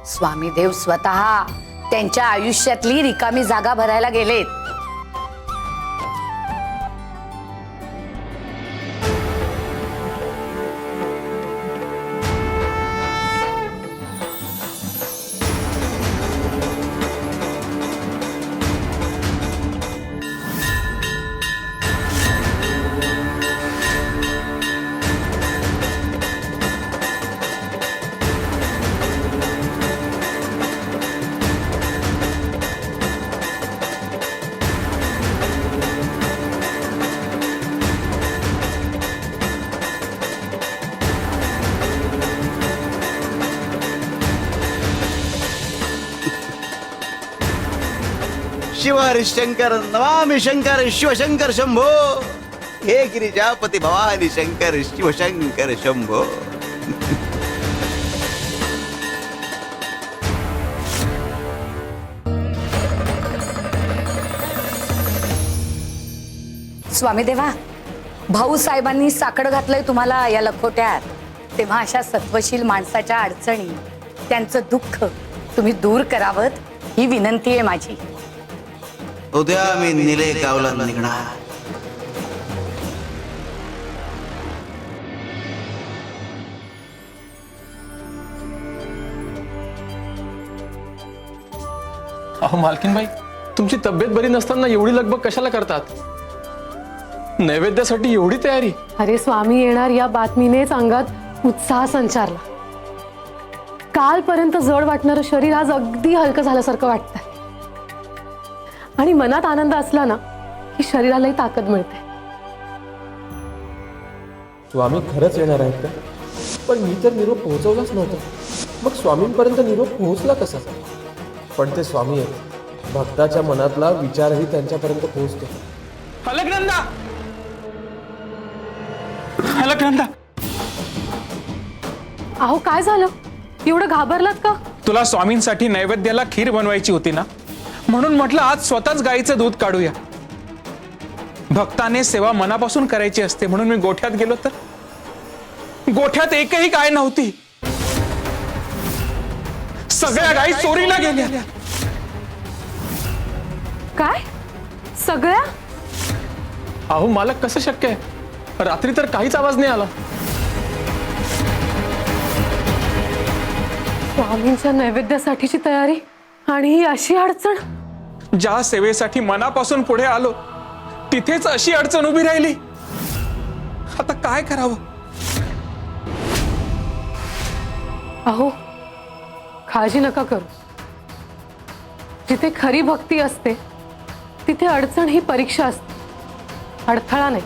Speaker 11: स्वामी देव स्वतः त्यांच्या आयुष्यातली रिकामी जागा भरायला गेलेत.
Speaker 5: शिव हरिशंकर नमामि शंकर शिवशंकर शंभो, हे गिरिजापती भवानी शंकर शिवशंकर शंभो.
Speaker 11: स्वामी देवा, भाऊसाहेबांनी साकड घातलंय तुम्हाला या लखोट्यात, तेव्हा अशा सत्वशील माणसाच्या अडचणी, त्यांचं दुःख तुम्ही दूर करावं ही विनंती आहे माझी.
Speaker 5: उद्या मी निलेगावला निघणार.
Speaker 1: अहो मालकीनबाई, तुमची तब्येत बरी नसताना एवढी लगबग कशाला करतात? नैवेद्यासाठी एवढी तयारी?
Speaker 2: अरे स्वामी येणार या बातमीनेच अंगात उत्साह संचारला. कालपर्यंत जड वाटणारं शरीर आज अगदी हलकं झाल्यासारखं वाटतंय. आणि मनात आनंद असला ना की शरीरालाही ताकद मिळते.
Speaker 10: स्वामी खरंच येणार आहेत का? पण मी तर निरोप पोहोचवलाच नव्हता. मग स्वामींपर्यंत निरोप पोहोचला कसा? पण ते स्वामी आहेत, भक्ताच्या मनातला विचारही त्यांच्यापर्यंत पोहोचतो.
Speaker 1: अलकनंदा, अलकनंदा,
Speaker 2: अहो काय झालं? एवढं घाबरलात का?
Speaker 1: तुला स्वामींसाठी नैवेद्याला खीर बनवायची होती ना, म्हणून म्हटलं आज स्वतःच गाईचं दूध काढूया. भक्ताने सेवा मनापासून करायची असते, म्हणून मी गोठ्यात गेलो तर गोठ्यात एकही गाय नव्हती. सगळ्या गायी चोरीला गेल्या.
Speaker 2: काय? सगळ्या?
Speaker 1: अहो मालक, कसं शक्य आहे? रात्री तर काहीच आवाज नाही आला.
Speaker 2: स्वामींच्या नैवेद्यासाठीची तयारी आणि ही अशी अडचण.
Speaker 1: ज्या सेवेसाठी मनापासून पुढे आलो तिथेच अशी अडचण उभी राहिली. आता काय करावं?
Speaker 2: अहो काळजी नका करू. जिथे खरी भक्ती असते तिथे अडचण ही परीक्षा असते, अडथळा नाही.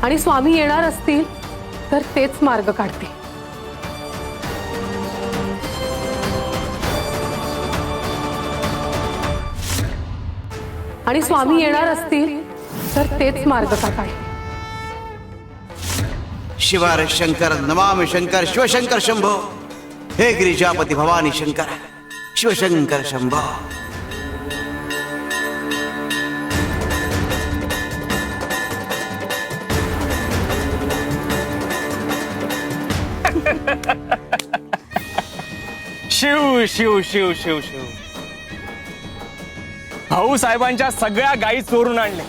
Speaker 2: आणि स्वामी येणार असतील तर तेच मार्ग काढतील. आणि स्वामी येणार असतील तर तेच मार्ग काढतील.
Speaker 5: शिवार शंकर नमामि शंकर शिवशंकर शंभो. हे गिरिजापती भवानी शंकर शिवशंकर शंभो.
Speaker 8: शिव शिव शिव शिव शिव. भाऊसाहेबांच्या सगळ्या गायी चोरून आणले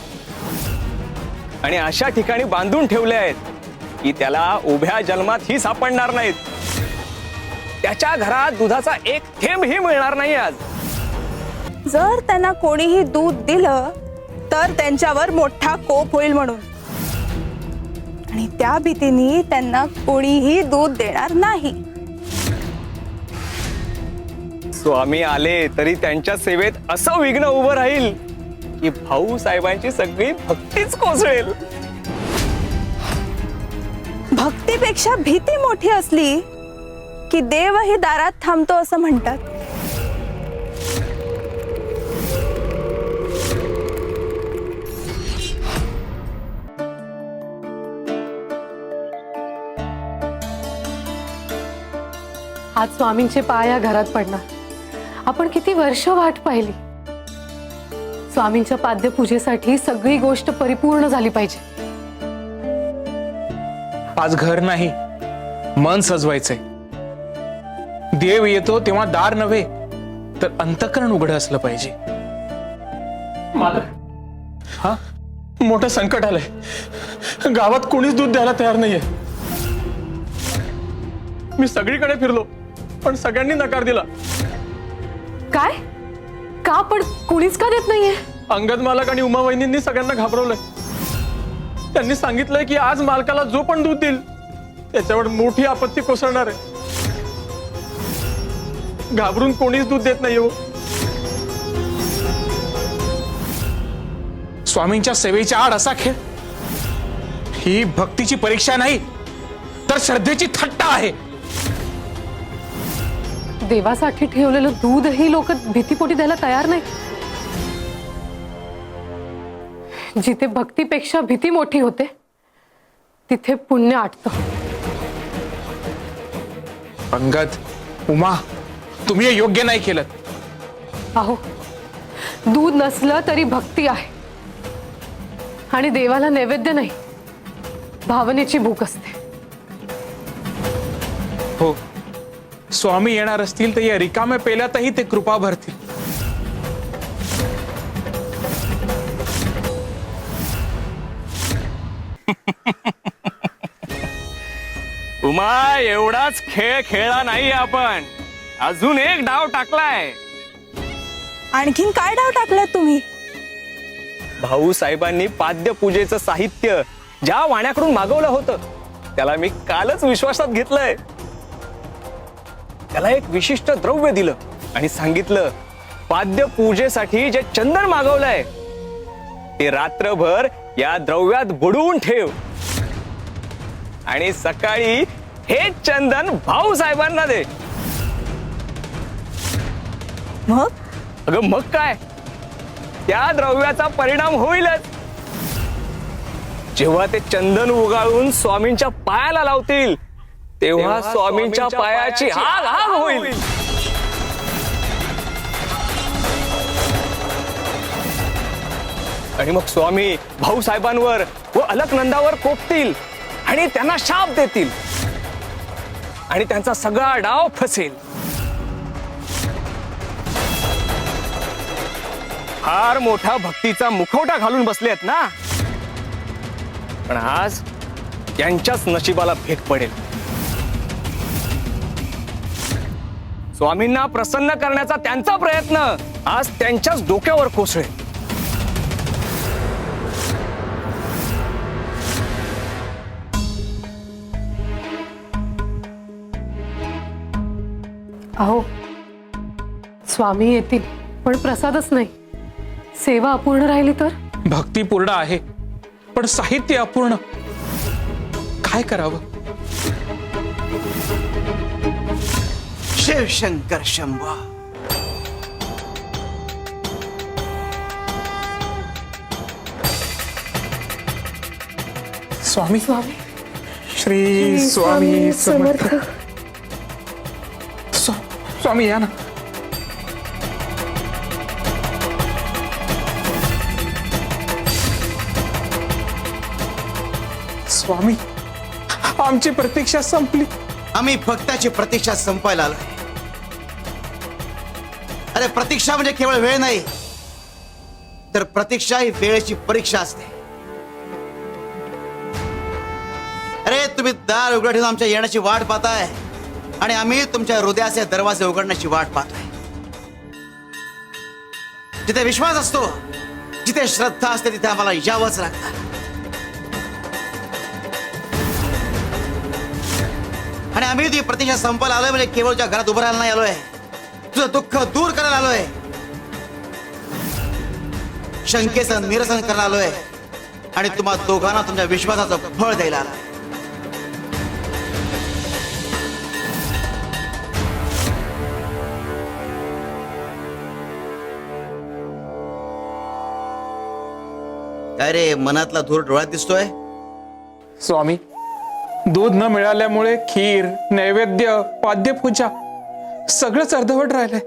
Speaker 8: आणि अशा ठिकाणी बांधून ठेवले आहेत की त्याला उभ्या जन्मातही सापडणार नाहीत. त्याच्या घरात दुधाचा एक थेंबही मिळणार नाही आज.
Speaker 9: जर त्यांना कोणीही दूध दिलं तर त्यांच्यावर मोठा कोप होईल म्हणून, आणि त्या भीतीने त्यांना कोणीही दूध देणार नाही.
Speaker 8: स्वामी आले तरी त्यांच्या सेवेत असं विघ्न उभं राहील की भाऊसाहेबांची सगळी भक्तीच कोसळेल.
Speaker 9: भक्तीपेक्षा भीती मोठी असली की देवही दारात थांबतो असं म्हणतात.
Speaker 2: आज स्वामींचे पाय या घरात पडणार. आपण किती वर्ष वाट पाहिली. स्वामींच्या पाद्यपूजेसाठी सगळी गोष्ट परिपूर्ण झाली पाहिजे.
Speaker 1: आज घर नाही, मन सजवायचंय. देव येतो तेव्हा दार नव्हे तर अंतःकरण उघडं असलं पाहिजे. हा, मोठं संकट आलंय. गावात कोणीच दूध द्यायला तयार नाहीये. मी सगळीकडे फिरलो पण सगळ्यांनी नकार दिला.
Speaker 2: काय? का पण कुणीच का देत नाहीये?
Speaker 1: अंगद मालक आणि उमा वहिनींनी सगळ्यांना घाबरवलंय. त्यांनी सांगितलंय की आज मालकाला जो पण दूध देईल त्याच्यावर मोठी आपत्ती कोसळणार आहे. घाबरून कोणीच दूध देत नाही. हो, स्वामींच्या सेवेच्या आड असा खेळ. ही भक्तीची परीक्षा नाही तर श्रद्धेची थट्टा आहे.
Speaker 2: देवासाठी ठेवलेलं दूधही लोक भीतीपोटी द्यायला तयार नाही. जिथे भक्तीपेक्षा भीती मोठी होते तिथे पुण्य आटतं.
Speaker 1: अंगद, उमा, तुम्ही हे योग्य नाही केलं.
Speaker 2: अहो, दूध नसलं तरी भक्ती आहे आणि देवाला नैवेद्य नाही, भावनेची भूक असते.
Speaker 1: हो, स्वामी येणार असतील तर या रिकाम्या पेल्यातही ते कृपा भरतील.
Speaker 8: उमा, एवढाच खेळ खेळला नाही आपण. अजून एक डाव टाकलाय.
Speaker 9: आणखीन काय डाव टाकलात तुम्ही?
Speaker 8: भाऊसाहेबांनी पाद्यपूजेचं साहित्य ज्या वाण्याकडून मागवलं होतं त्याला मी कालच विश्वासात घेतलंय. त्याला एक विशिष्ट द्रव्य दिलं आणि सांगितलं, पाद्यपूजेसाठी जे चंदन मागवलंय ते रात्रभर या द्रव्यात बुडवून ठेव आणि सकाळी हे चंदन भाऊसाहेबांना दे.
Speaker 9: मग
Speaker 8: अगं मग काय, त्या द्रव्याचा परिणाम होईलच. जेव्हा ते चंदन उगाळून स्वामींच्या पायाला लावतील तेव्हा स्वामींच्या पायाची हाग हाग होईल. आणि मग स्वामी भाऊसाहेबांवर व अलकनंदावर कोपतील आणि त्यांना शाप देतील आणि त्यांचा सगळा डाव फसेल. फार मोठा भक्तीचा मुखवटा घालून बसलेत ना, पण आज त्यांच्याच नशिबाला भेट पडेल. स्वामींना प्रसन्न करण्याचा त्यांचा प्रयत्न आज त्यांच्याच डोक्यावर कोसळेल.
Speaker 2: अहो, स्वामी येतील पण प्रसादच नाही. सेवा अपूर्ण राहिली तर?
Speaker 1: भक्ती पूर्ण आहे पण साहित्य अपूर्ण. काय करावं?
Speaker 5: शिवशंकर शंभो.
Speaker 1: स्वामी श्री स्वामी समर्थ. स्वामी या ना. स्वामी, आमची प्रतीक्षा संपली.
Speaker 5: आम्ही भक्ताची प्रतीक्षा संपायला आलोय. अरे प्रतीक्षा म्हणजे केवळ वेळ नाही, तर प्रतीक्षा ही वेळेची परीक्षा असते. अरे तुम्ही दार उघडं ठेवून आमच्या येण्याची वाट पाहताय आणि आम्ही तुमच्या हृदयाचे दरवाजे उघडण्याची वाट पाहतोय. जिथे विश्वास असतो, जिथे श्रद्धा असते, तिथे आम्हाला यावंच लागतं. आणि आम्ही ती प्रतीक्षा संपायला आलोय म्हणजे केवळ तुझ्या घरात उभं राहायला नाही आलोय, तुझं दुःख दूर करायला आलोय, शंकेचं निरसन करायला आलोय आणि तुम्हा दोघांना तुमच्या विश्वासाचं फळ द्यायला आलोय. काय रे, मनातला धूर डोळ्यात दिसतोय?
Speaker 1: स्वामी, दूध न मिळाल्यामुळे खीर, नैवेद्य, पाद्यपूजा सगळंच अर्धवट राहिलंय.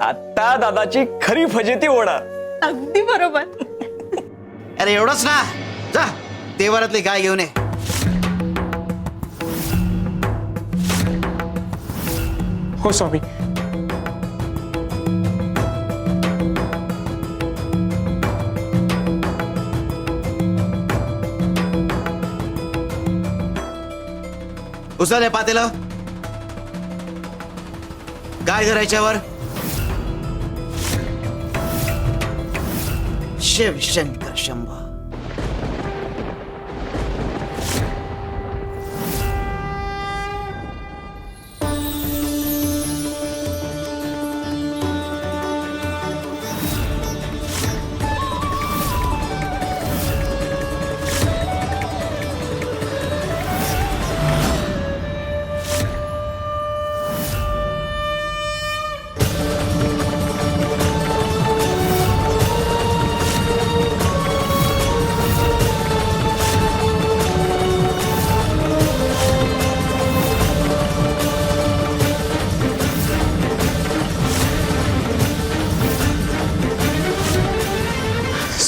Speaker 8: आता दादाची खरी फजिती होणार.
Speaker 9: अगदी बरोबर.
Speaker 5: अरे एवढंच ना, जा देवारातली गाय घेऊन ये.
Speaker 1: हो स्वामी.
Speaker 5: उचल हे पातेलं. गाय धरायच्यावर. शिव शंकर शंभो.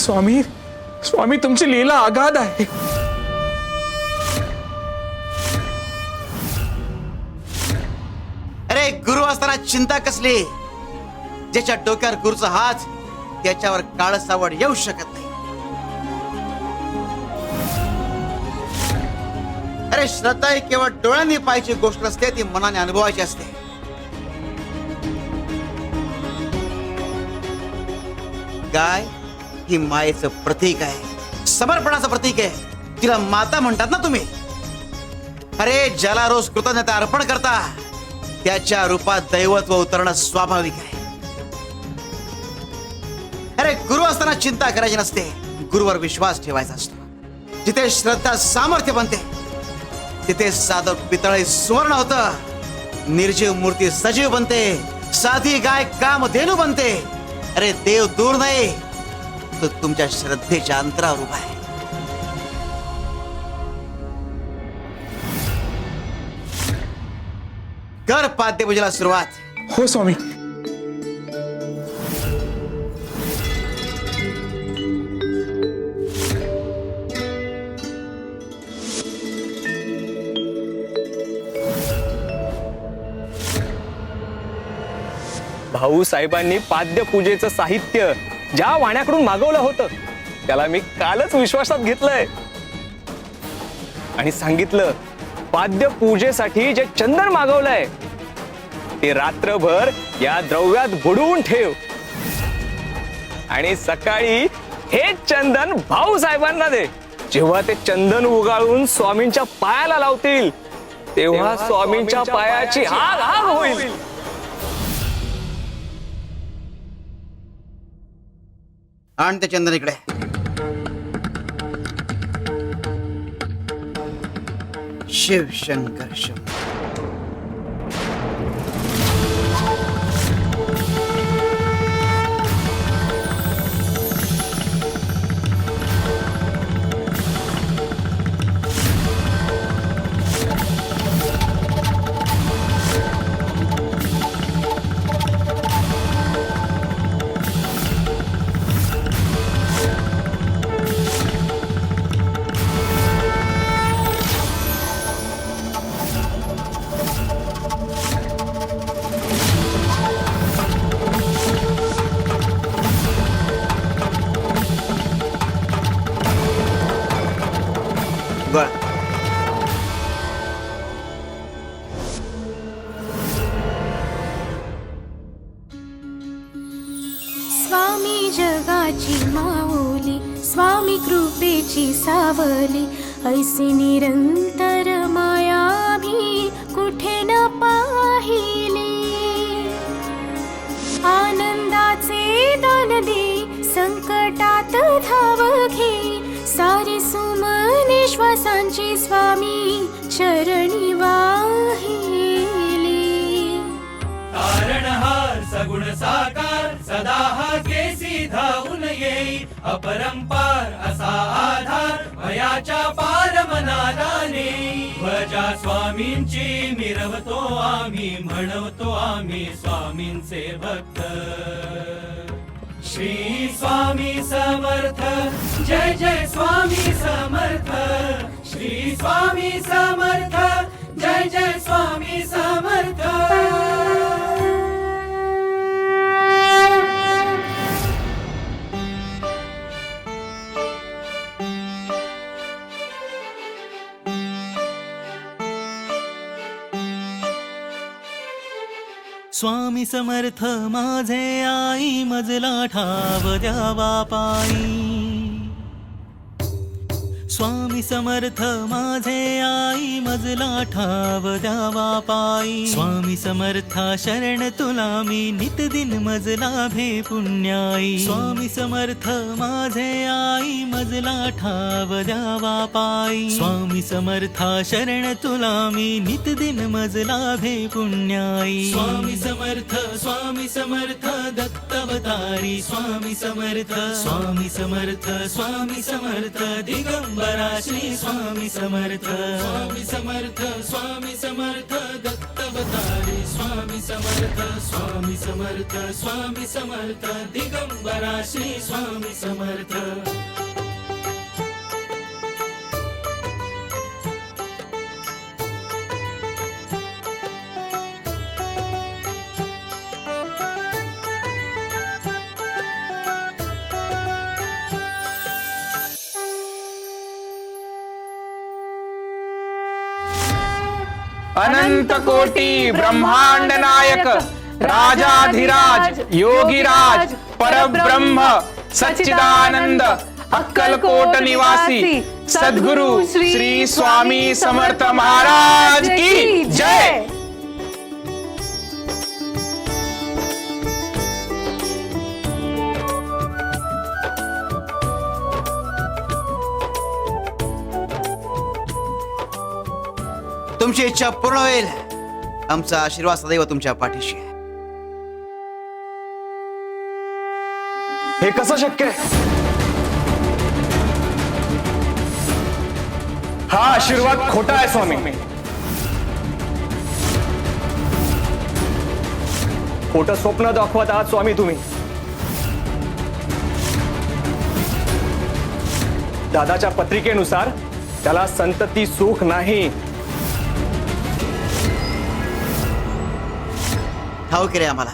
Speaker 1: स्वामी, स्वामी तुमची लीला अगाध आहे.
Speaker 5: अरे गुरु असताना चिंता कसली? ज्याच्या डोक्यावर गुरुचा हात, त्याच्यावर काळ सावड येऊ शकत नाही. अरे श्रद्धा ही केवळ डोळ्यांनी पाहायची गोष्ट नसते, ती मनाने अनुभवायची असते. गाय ही मायेचं प्रतीक आहे, समर्पणाचं प्रतीक आहे. तिला माता म्हणतात ना तुम्ही. अरे ज्याला रोज कृतज्ञता अर्पण करता, त्याच्या रूपात दैवत्व उतरणं स्वाभाविक आहे. अरे गुरु असताना चिंता करायची नसते, गुरुवर विश्वास ठेवायचा असतो. जिथे श्रद्धा सामर्थ्य बनते, तिथे साधक पितळ सुवर्ण होतं, निर्जीव मूर्ती सजीव बनते, साधी गाय कामधेनू बनते. अरे देव दूर नाही, तो तुमच्या श्रद्धेच्या अंतरावर उभा आहे. कर पाद्यपूजेला सुरुवात.
Speaker 1: हो स्वामी.
Speaker 8: भाऊ साहेबांनी पाद्यपूजेचं साहित्य ज्या वाण्याकडून मागवलं होतं, त्याला मी कालच विश्वासात घेतलंय आणि सांगितलं, पाद्यपूजेसाठी जे चंदन मागवलंय ते रात्रभर या द्रव्यात बुडवून ठेव आणि सकाळी हे चंदन भाऊ साहेबांना दे. जेव्हा ते चंदन उगाळून स्वामींच्या पायाला लावतील, तेव्हा स्वामींच्या पायाची आग आग होईल.
Speaker 5: आण ते चंदन इकडे. शिव शंकर शिव. बर.
Speaker 12: स्वामी जगाची माऊली, स्वामी कृपेची सावली, ऐसी निरंतर माया भी कुठे न पाहिली. आनंदाचे दान दे, संकटात धाव घे, सारे सुमने श्वासांची स्वामी चरणी वाहिली.
Speaker 13: तारणहार सगुण साकार सदा हा केसी धावून येई, अपरंपार असा आधार भयाच्या पार मनाला नेई. ध्वजा स्वामींची मिरवतो आम्ही, म्हणवतो आम्ही स्वामींचे भक्त. श्री स्वामी समर्थ, जय जय स्वामी समर्थ. श्री स्वामी समर्थ, जय जय स्वामी समर्थ. स्वामी समर्थ माझे आई, मजला ठाव द्यावा पायी. स्वामी समर्थ माझे आई, मजला ठाव द्यावा पायी. स्वामी समर्था शरण तुला मी, नितदिन मजला भे पुण्याई. स्वामी समर्थ माझे आई, मजला ठाव द्यावा पायी. स्वामी समर्था शरण तुला मी, नितदिन मजला भे पुण्याई. स्वामी समर्थ दत्तवतारी. स्वामी समर्थ स्वामी समर्थ स्वामी समर्थ दिगंबरा श्री स्वामी समर्थ. स्वामी समर्थ स्वामी समर्थ दत्तवतारी. स्वामी समर्थ स्वामी समर्थ स्वामी समर्थ दिगंबरा श्री स्वामी समर्थ.
Speaker 1: अनंत कोटी ब्रह्मांड नायक, राजाधिराज योगीराज परब्रह्म सच्चिदानंद अक्कलकोट निवासी सद्गुरु श्री स्वामी समर्थ महाराज की जय.
Speaker 5: तुमची इच्छा पूर्ण होईल. आमचा आशीर्वाद सदैव तुमच्या पाठीशी आहे.
Speaker 8: हे कसं शक्य आहे? हा आशीर्वाद खोटा आहे स्वामी. खोटं स्वप्न दाखवत आहात स्वामी तुम्ही. दादाच्या पत्रिकेनुसार त्याला संतती सुख नाही.
Speaker 5: ठाऊक रे आम्हाला,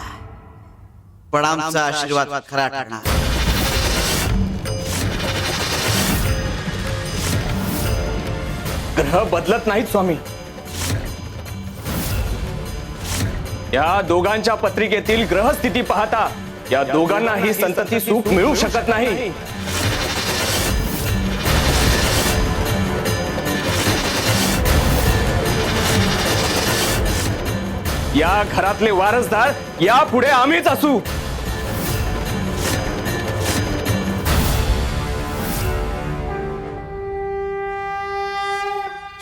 Speaker 5: पण आमचा आशीर्वाद खरा ठरणार.
Speaker 8: ग्रह बदलत नाहीत स्वामी. या दोघांच्या पत्रिकेतील ग्रहस्थिती पाहता या दोघांनाही संतती सुख मिळू शकत नाही. या घरातले वारसदार यापुढे आम्हीच असू.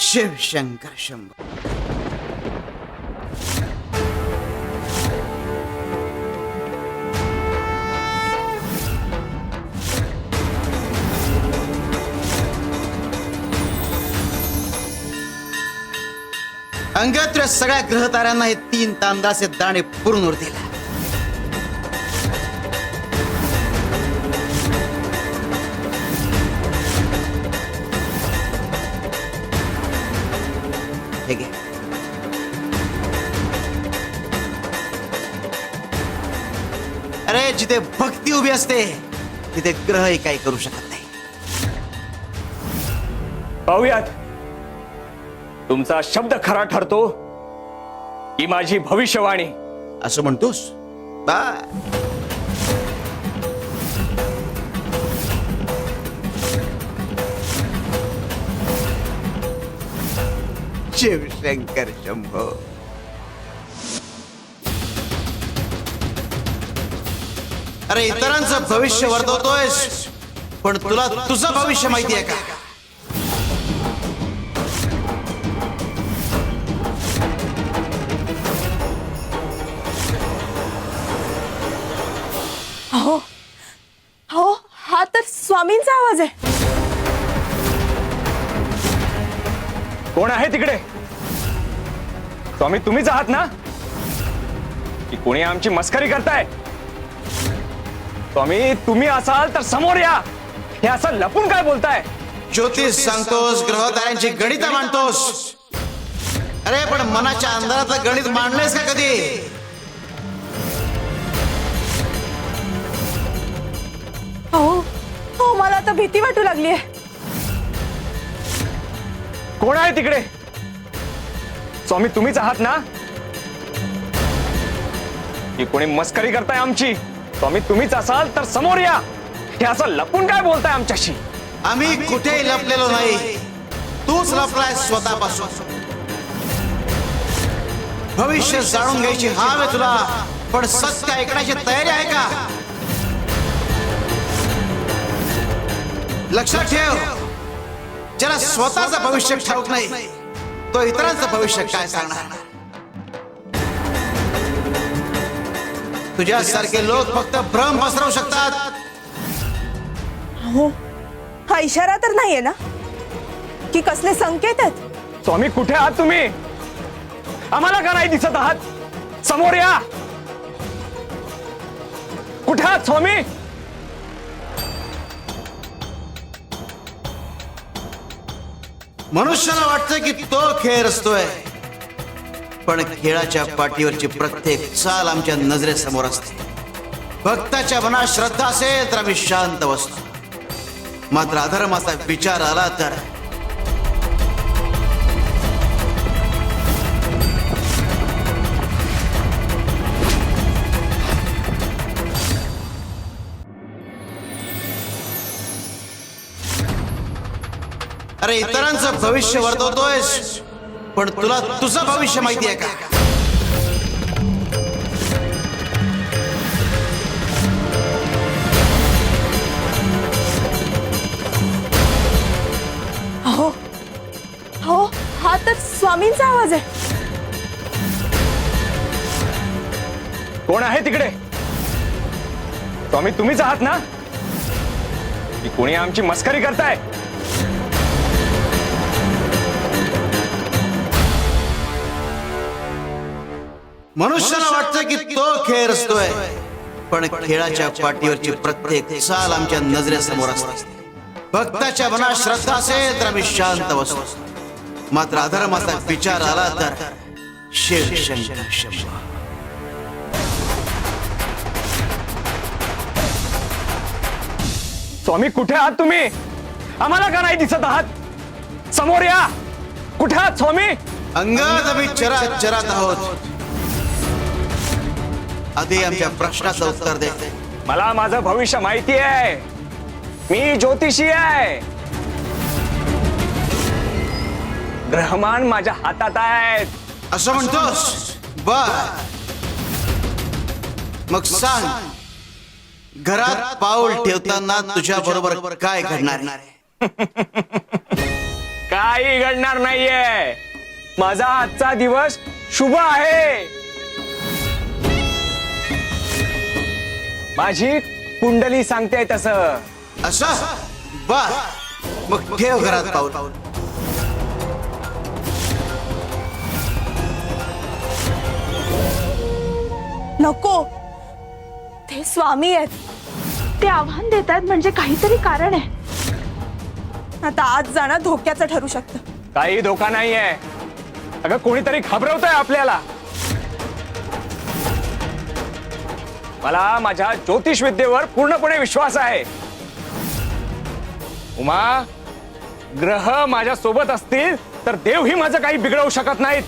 Speaker 5: शिव शंकर शंभो. अंगत्र सगळ्या ग्रहताऱ्यांना हे 3 तांदळाचे दाणे पुरून उरतील. हे घे. अरे जिथे भक्ती उभी असते तिथे ग्रहही काही करू शकत नाही.
Speaker 8: पाहूयात तुमचा शब्द खरा ठरतो की माझी भविष्यवाणी.
Speaker 5: असं म्हणतोस बा. शिव शंकर शंभो. अरे इतरांचं भविष्य वर्तवतोयस पण तुला तुझं भविष्य माहिती आहे का?
Speaker 9: हो हो, हा तर स्वामींचा आवाज आहे.
Speaker 8: कोण आहे तिकडे? स्वामी तुम्हीच आहात ना? की कोणी आमची मस्करी करताय? स्वामी तुम्ही असाल तर समोर या. हे असं लपून काय बोलताय?
Speaker 5: ज्योतिष सांगतोस, ग्रहताऱ्यांची गणित मांडतोस. अरे पण मनाच्या अंधारातलं गणित मांडलंयस का कधी?
Speaker 9: हो हो, मला आता भीती वाटू लागली आहे.
Speaker 8: कोण आहे तिकडे? स्वामी तुम्हीच आहात ना? की कोणी मस्करी करताय आमची? स्वामी तुम्हीच असाल तर समोर या. हे असं लपून काय बोलताय आमच्याशी?
Speaker 5: आम्ही कुठेही लपलेलो नाही. तूच लपलाय स्वतःपासून. भविष्य जाणून घ्यायची हाव आहे तुला, पण सत्य ऐकण्याची तयारी आहे का? लक्षात ठेव, ज्याला स्वतःचं भविष्य ठाऊक नाही तो इतरांचं भविष्य काय सांगणार? तुझ्यासारखे लोक फक्त भ्रम पसरवू शकतात.
Speaker 9: हो, हा इशारा तर नाहीये ना की कसले संकेत आहेत?
Speaker 8: स्वामी कुठे आहात तुम्ही? आम्हाला का नाही दिसत आहात? समोर या. कुठे आहात स्वामी?
Speaker 5: मनुष्याला वाटतं की तो खेळ असतोय, पण खेळाच्या पाठीवरची प्रत्येक चाल आमच्या नजरेसमोर असते. भक्ताच्या मनात श्रद्धा असेल तर आम्ही शांत बसतो, मात्र अधर्माचा विचार आला तर अरे इतरांचं भविष्य वर्तवतोयस पण तुला तुझं भविष्य माहिती आहे का?
Speaker 9: हो हो, हा तर स्वामींचा आवाज आहे.
Speaker 8: कोण आहे तिकडे? स्वामी तुम्हीच आहात ना? की कोणी आमची मस्करी करताय?
Speaker 5: मनुष्याला वाटतं की तो खेळ असतोय, पण खेळाच्या पाठीवरची प्रत्येक चाल आमच्या नजरेसमोर असते. भक्ताच्या मनात श्रद्धा असेल तर आम्ही शांत बसतो, मात्र अधर्माचा विचार आला तर शिव शंकर शंभो.
Speaker 8: स्वामी कुठे आहात तुम्ही? आम्हाला का नाही दिसत आहात? समोर या. कुठे आहात स्वामी?
Speaker 5: अंगात आम्ही चरात आहोत. आधी आमच्या प्रश्नाचं उत्तर दे.
Speaker 8: मला माझं भविष्य माहिती आहे. मी ज्योतिषी आहे. ग्रहमान माझ्या हातात आहेत.
Speaker 5: असं म्हणतोस? बर, मग सांग, घरात पाऊल ठेवताना तुझ्या बरोबर काय घडणार?
Speaker 8: काही घडणार नाहीये. माझा आजचा दिवस शुभ आहे. माझी कुंडली सांगते तसं.
Speaker 5: असं बर, मग ठेव घरात पाऊल.
Speaker 9: नको, ते स्वामी आहेत. ते आव्हान देत आहेत म्हणजे काहीतरी कारण आहे. आता आज जाणं धोक्याचं ठरू शकतं.
Speaker 8: काही धोका नाहीये. अगं कोणीतरी घाबरवतंय आपल्याला. मला माझ्या ज्योतिष विद्येवर पूर्णपणे विश्वास आहे. उमा, ग्रह माझ्या सोबत असतील तर देवही माझं काही बिघडवू शकत नाहीत.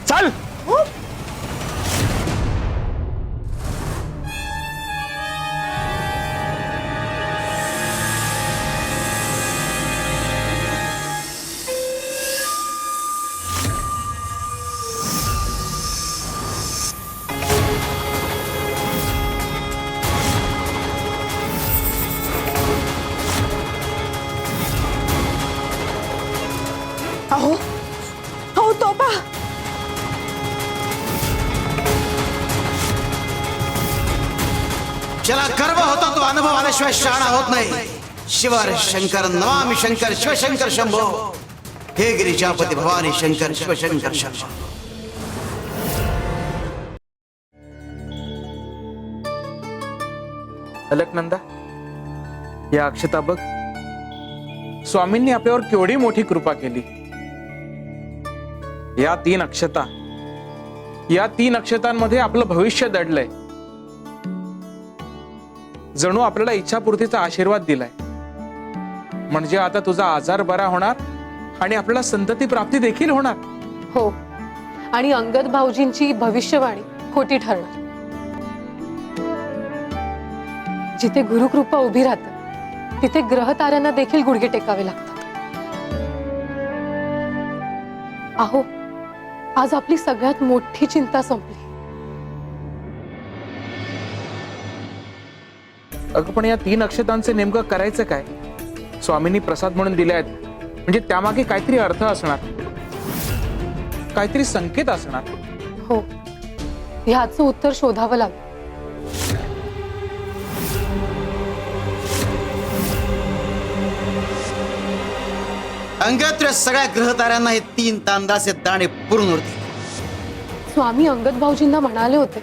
Speaker 8: चल.
Speaker 9: अहो अहो, तो पहा.
Speaker 5: ज्याला गर्व होता तो अनुभव आल्याशिवाय शहाणा होत नाही. शिवर शंकर नमामि शंकर शिवशंकर शंभो. हे गिरिजापती भवानी शंकर शिवशंकर शंभो.
Speaker 1: अलकनंदा, या अक्षता बघ. स्वामींनी आपल्यावर केवढी मोठी कृपा केली. या 3 अक्षता, या 3 अक्षतांमध्ये आपलं भविष्य दडलंय. जणू आपल्याला इच्छापूर्तीचा आशीर्वाद दिलाय. म्हणजे आता तुझा आजार बरा होणार आणि आपल्याला संतती प्राप्ती देखील होणार.
Speaker 2: हो, आणि अंगद भाऊजींची भविष्यवाणी खोटी ठरणार. जिथे गुरुकृपा उभी राहते तिथे ग्रह ताऱ्यांना देखील गुडघे टेकावे लागतात. अहो, आज आपली सगळ्यात मोठी चिंता संपली.
Speaker 1: अगं पण या 3 अक्षतांचे नेमकं करायचं काय? स्वामींनी प्रसाद म्हणून दिले आहेत म्हणजे त्यामागे काहीतरी अर्थ असणार, काहीतरी संकेत असणार.
Speaker 2: हो, ह्याचं उत्तर शोधावं लागेल.
Speaker 5: अंगत्र सगळ्या ग्रहताऱ्यांना हे 3 तांदळाचे दाणे पुरून उरतील.
Speaker 2: स्वामी अंगद भाऊजींना म्हणाले होते,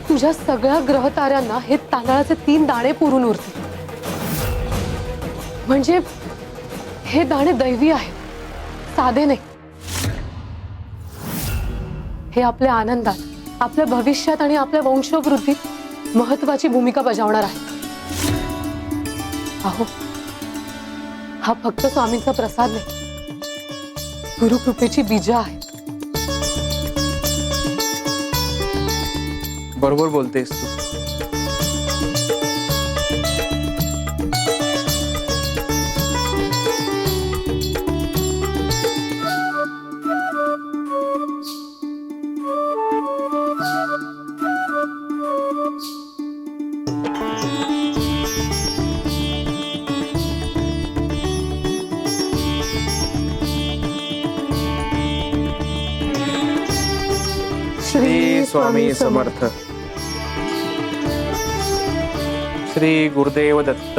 Speaker 2: तुझ्या सगळ्या ग्रह ताऱ्यांना हे तांदळाचे 3 दाणे पुरून उरतील. म्हणजे हे दाणे दैवी आहेत, साधे नाही. हे आपल्या आनंदात, आपल्या भविष्यात आणि आपल्या वंशवृद्धीत महत्वाची भूमिका बजावणार आहे. अहो, हा फक्त स्वामींचा प्रसाद नाही, गुरुकृपेची बीज आहेत.
Speaker 1: बरोबर बोलतेस तू. श्री स्वामी समर्थ. श्री गुरुदेव दत्त.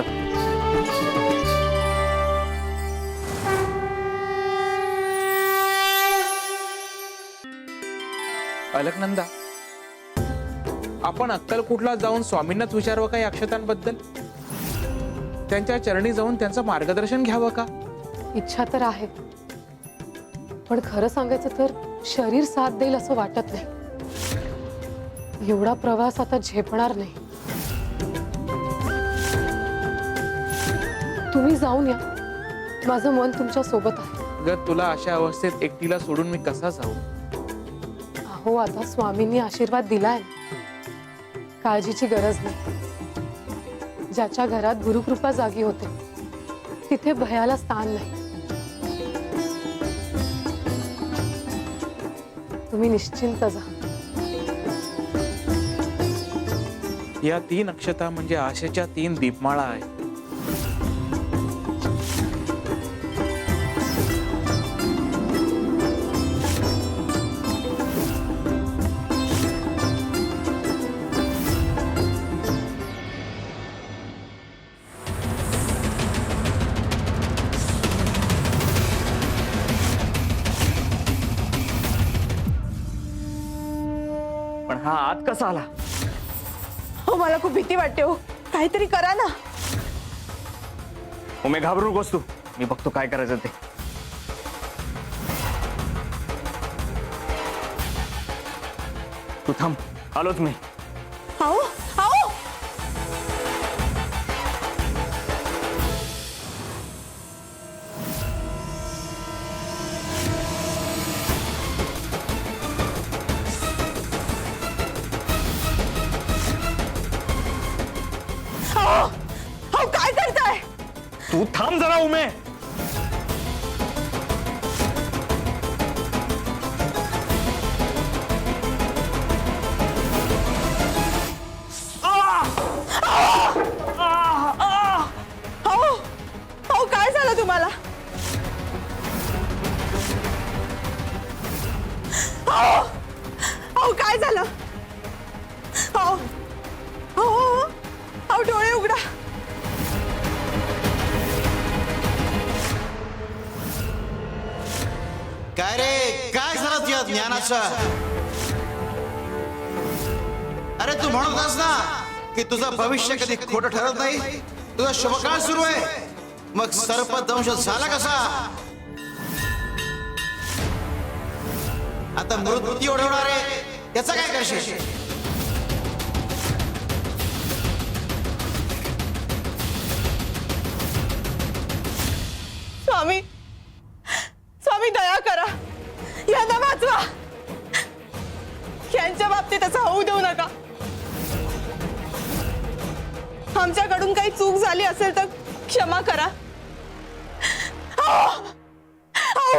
Speaker 1: अलकनंदा, आपण अक्कलकोटला जाऊन स्वामींनाच विचारावं का या अक्षतांबद्दल? त्यांच्या चरणी जाऊन त्यांचं मार्गदर्शन घ्यावं का?
Speaker 2: इच्छा तर आहे, पण खरं सांगायचं तर शरीर साथ देईल असं वाटत नाही. एवढा प्रवास आता झेपणार नाही. तुम्ही जाऊन या, माझं मन तुमच्या सोबत आहे.
Speaker 1: ग, तुला अशा अवस्थेत एकटीला सोडून मी कसा जाऊ?
Speaker 2: अहो, आता स्वामींनी आशीर्वाद दिलाय, काळजीची गरज नाही. ज्याच्या घरात गुरुकृपा जागी होते तिथे भयाला स्थान नाही. तुम्ही निश्चिंत जा.
Speaker 1: या 3 अक्षता म्हणजे आशेच्या 3 दीपमाळा आहे.
Speaker 8: पण हा आत कसा आला?
Speaker 9: हो मला खूप भीती वाटते हो, काहीतरी करा ना.
Speaker 8: उमे घाबरू नकोस तू, मी बघतो काय करायचं ते. तू थांब, आलोच मी.
Speaker 9: आओ आओ आओ आओ काय करताय?
Speaker 8: तू थांब जरा उमे.
Speaker 9: आओ आओ काय झालं तुम्हाला? आओ आओ काय झालं? आओ आओ आओ डोळे उघडा.
Speaker 5: काय रे, काय झालं तुझ्या ज्ञानाचं? अरे तू म्हणत होतास ना की तुझं भविष्य कधी खोटं ठरत नाही, तुझा शुभकाळ सुरू आहे. मग सर्पदंश झाला कसा? आता मृत्यू ओढवणार आहे, त्याचा काय करशील?
Speaker 9: स्वामी स्वामी दया करा, यांना वाचवा. यांच्या बाबतीत असं होऊ देऊ नका. आमच्याकडून काही चूक झाली असेल तर क्षमा करा.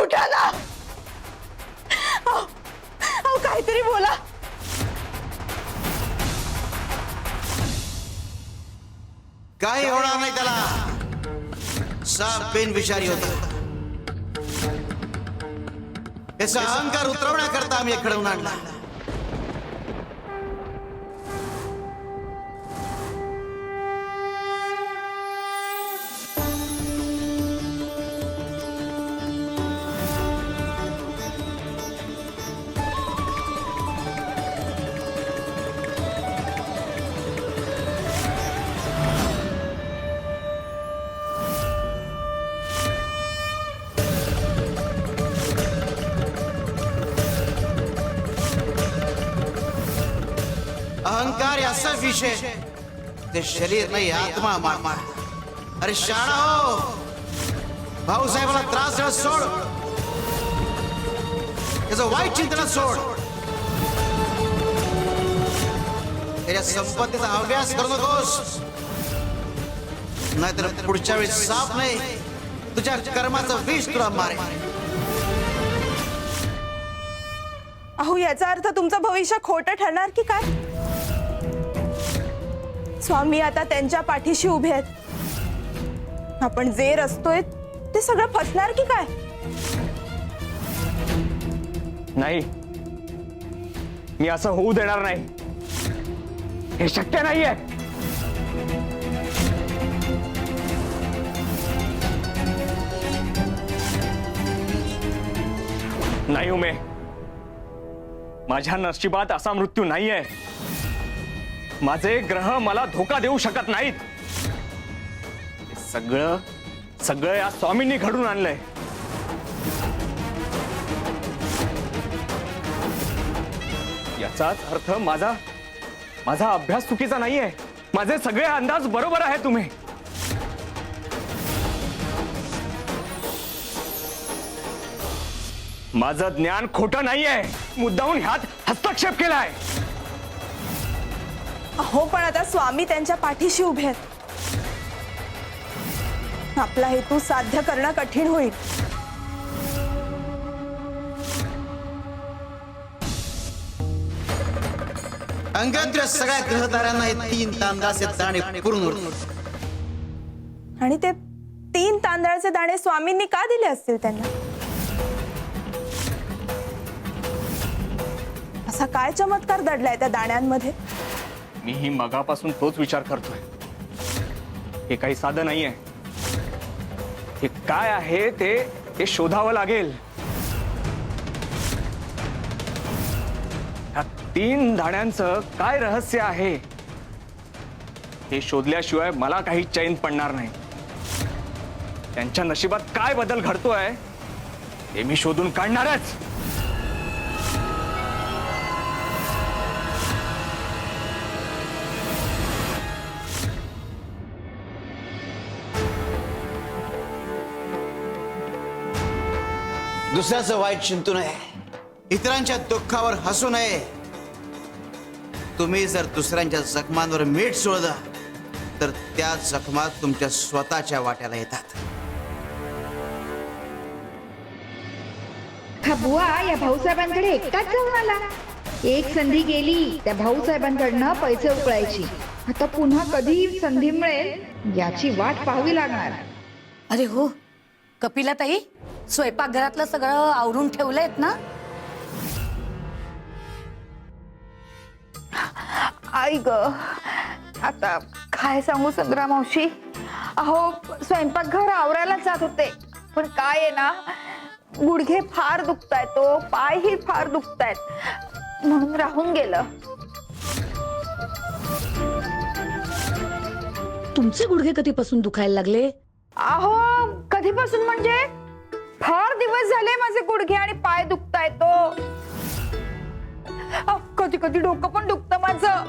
Speaker 9: उठा ना. काहीतरी बोला.
Speaker 5: काही होणार नाही त्याला. साप बिनविषारी होता. याचा अहंकार उतरवण्याकरता आम्ही घडवून आणला. अहंकार याचा विषय, ते शरीर नाही, आत्मा मार. अरे शाळा हो, भाऊसाहेबाला त्रास देणं सोड, त्याचं वाईट चिंतन सोड. त्याच्या संपत्तीचा अभ्यास करू नकोस, नाहीतर पुढच्या वेळी साप नाही, तुझ्या कर्माचं विष तुला मारे.
Speaker 9: अहो याचा अर्थ तुमचं भविष्य खोटं ठरणार की काय? स्वामी आता त्यांच्या पाठीशी उभे आहेत. आपण जे रचतोय ते सगळं फसणार की काय?
Speaker 8: नाही, मी असं होऊ देणार नाही. हे शक्य नाहीये. नाही उमे, माझ्या नशिबात असा मृत्यू नाहीये. माझे ग्रह मला धोका देऊ शकत नाहीत. हे सगळं सगळं या स्वामींनी घडून आणलंय. याचाच अर्थ माझा अभ्यास चुकीचा नाहीये. माझे सगळे अंदाज बरोबर आहे. तुम्ही माझं ज्ञान खोटं नाहीये. मुद्दामून ह्यात हस्तक्षेप केलाय.
Speaker 9: अहो पण आता स्वामी त्यांच्या पाठीशी उभे आहेत. आपला हेतू साध्य करणं कठीण होईल.
Speaker 5: अंगातल्या सगळ्या ग्रहताऱ्यांना हे 3 तांदळाचे दाणे पुरून उरतात.
Speaker 9: आणि ते 3 तांदळाचे दाणे स्वामींनी का दिले असतील त्यांना? असा काय चमत्कार दडलाय त्या दाण्यांमध्ये?
Speaker 8: मी ही मगापासून तोच विचार करतोय. हे काही साधं नाहीये. हे काय आहे ते शोधावं लागेल. ह्या 3 दाण्यांचं काय रहस्य आहे हे शोधल्याशिवाय मला काही चैन पडणार नाही. त्यांच्या नशिबात काय बदल घडतोय हे मी शोधून काढणारच.
Speaker 5: दुसऱ्याचं वाईट चिंतू नये, इतरांच्या दुःखावर हसू नये. तुम्ही जर दुसऱ्यांच्या जखमांवर मीठ सोडलं तर त्या जखमा तुमच्या स्वतःच्या वाट्याला येतात.
Speaker 6: हा बुवा या भाऊसाहेबांकडे एकटाच जाऊन आला. एक संधी गेली त्या भाऊसाहेबांकडनं पैसे उकळायची. आता पुन्हा कधी संधी मिळेल याची वाट पाहावी लागणार.
Speaker 11: अरे हो, कपिलाताई, स्वयंपाकघरातलं सगळं आवरून ठेवलंयत ना?
Speaker 6: आई ग, आता काय सांगू संग्राम मावशी. अहो स्वयंपाकघर आवरायला जात होते, पण काय आहे ना, गुडघे फार दुखतायत, पायही फार दुखतायत, म्हणून राहून गेलं.
Speaker 11: तुमचे गुडघे कधीपासून दुखायला लागले?
Speaker 6: अहो कधीपासून म्हणजे फार दिवस झाले माझे गुडघे आणि पाय दुखतायत. कधी कधी डोकं पण दुखतं माझं,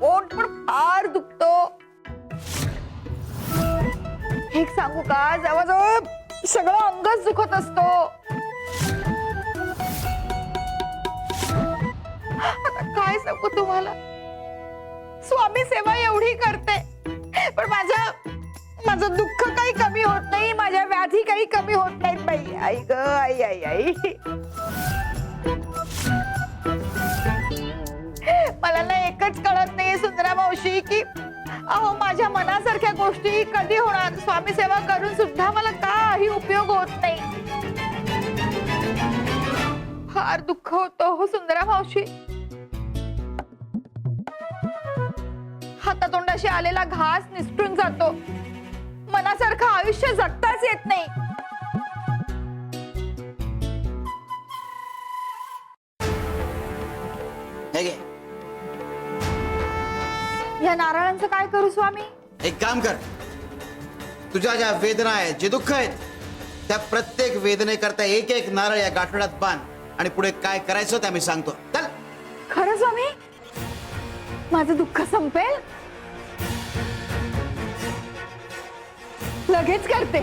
Speaker 6: पोट पण फार दुखतो. हे सांगू का, जवळजवळ सगळं अंगच दुखत असतो. आता काय सांगू तुम्हाला, स्वामी सेवा एवढी करते पण माझं दुःख काही कमी होत नाही, माझ्या व्याधी काही कमी होत नाहीत बाई. आई ग आई आई आई, मला ना एकच कळत नाही सुंदरा मावशी की अहो माझ्या मनासारख्या गोष्टी कधी होणार. स्वामी सेवा करून सुद्धा मला काही उपयोग होत नाही. फार दुःख होतो हो सुंदरा मावशी. हातातोंडाशी आलेला घास निसटून जातो, मनासारखं आयुष्य जगताच येत नाही.
Speaker 5: हे घे.
Speaker 6: या नारळांचं काय करू स्वामी?
Speaker 5: एक काम कर, तुझ्या ज्या वेदना आहेत, जे दुःख आहेत, त्या प्रत्येक वेदनेकरता एक एक नारळ या गाठोड्यात बांध आणि पुढे काय करायचं ते मी सांगतो. चल.
Speaker 6: खरं स्वामी, माझं दुःख संपेल? लगेच करते.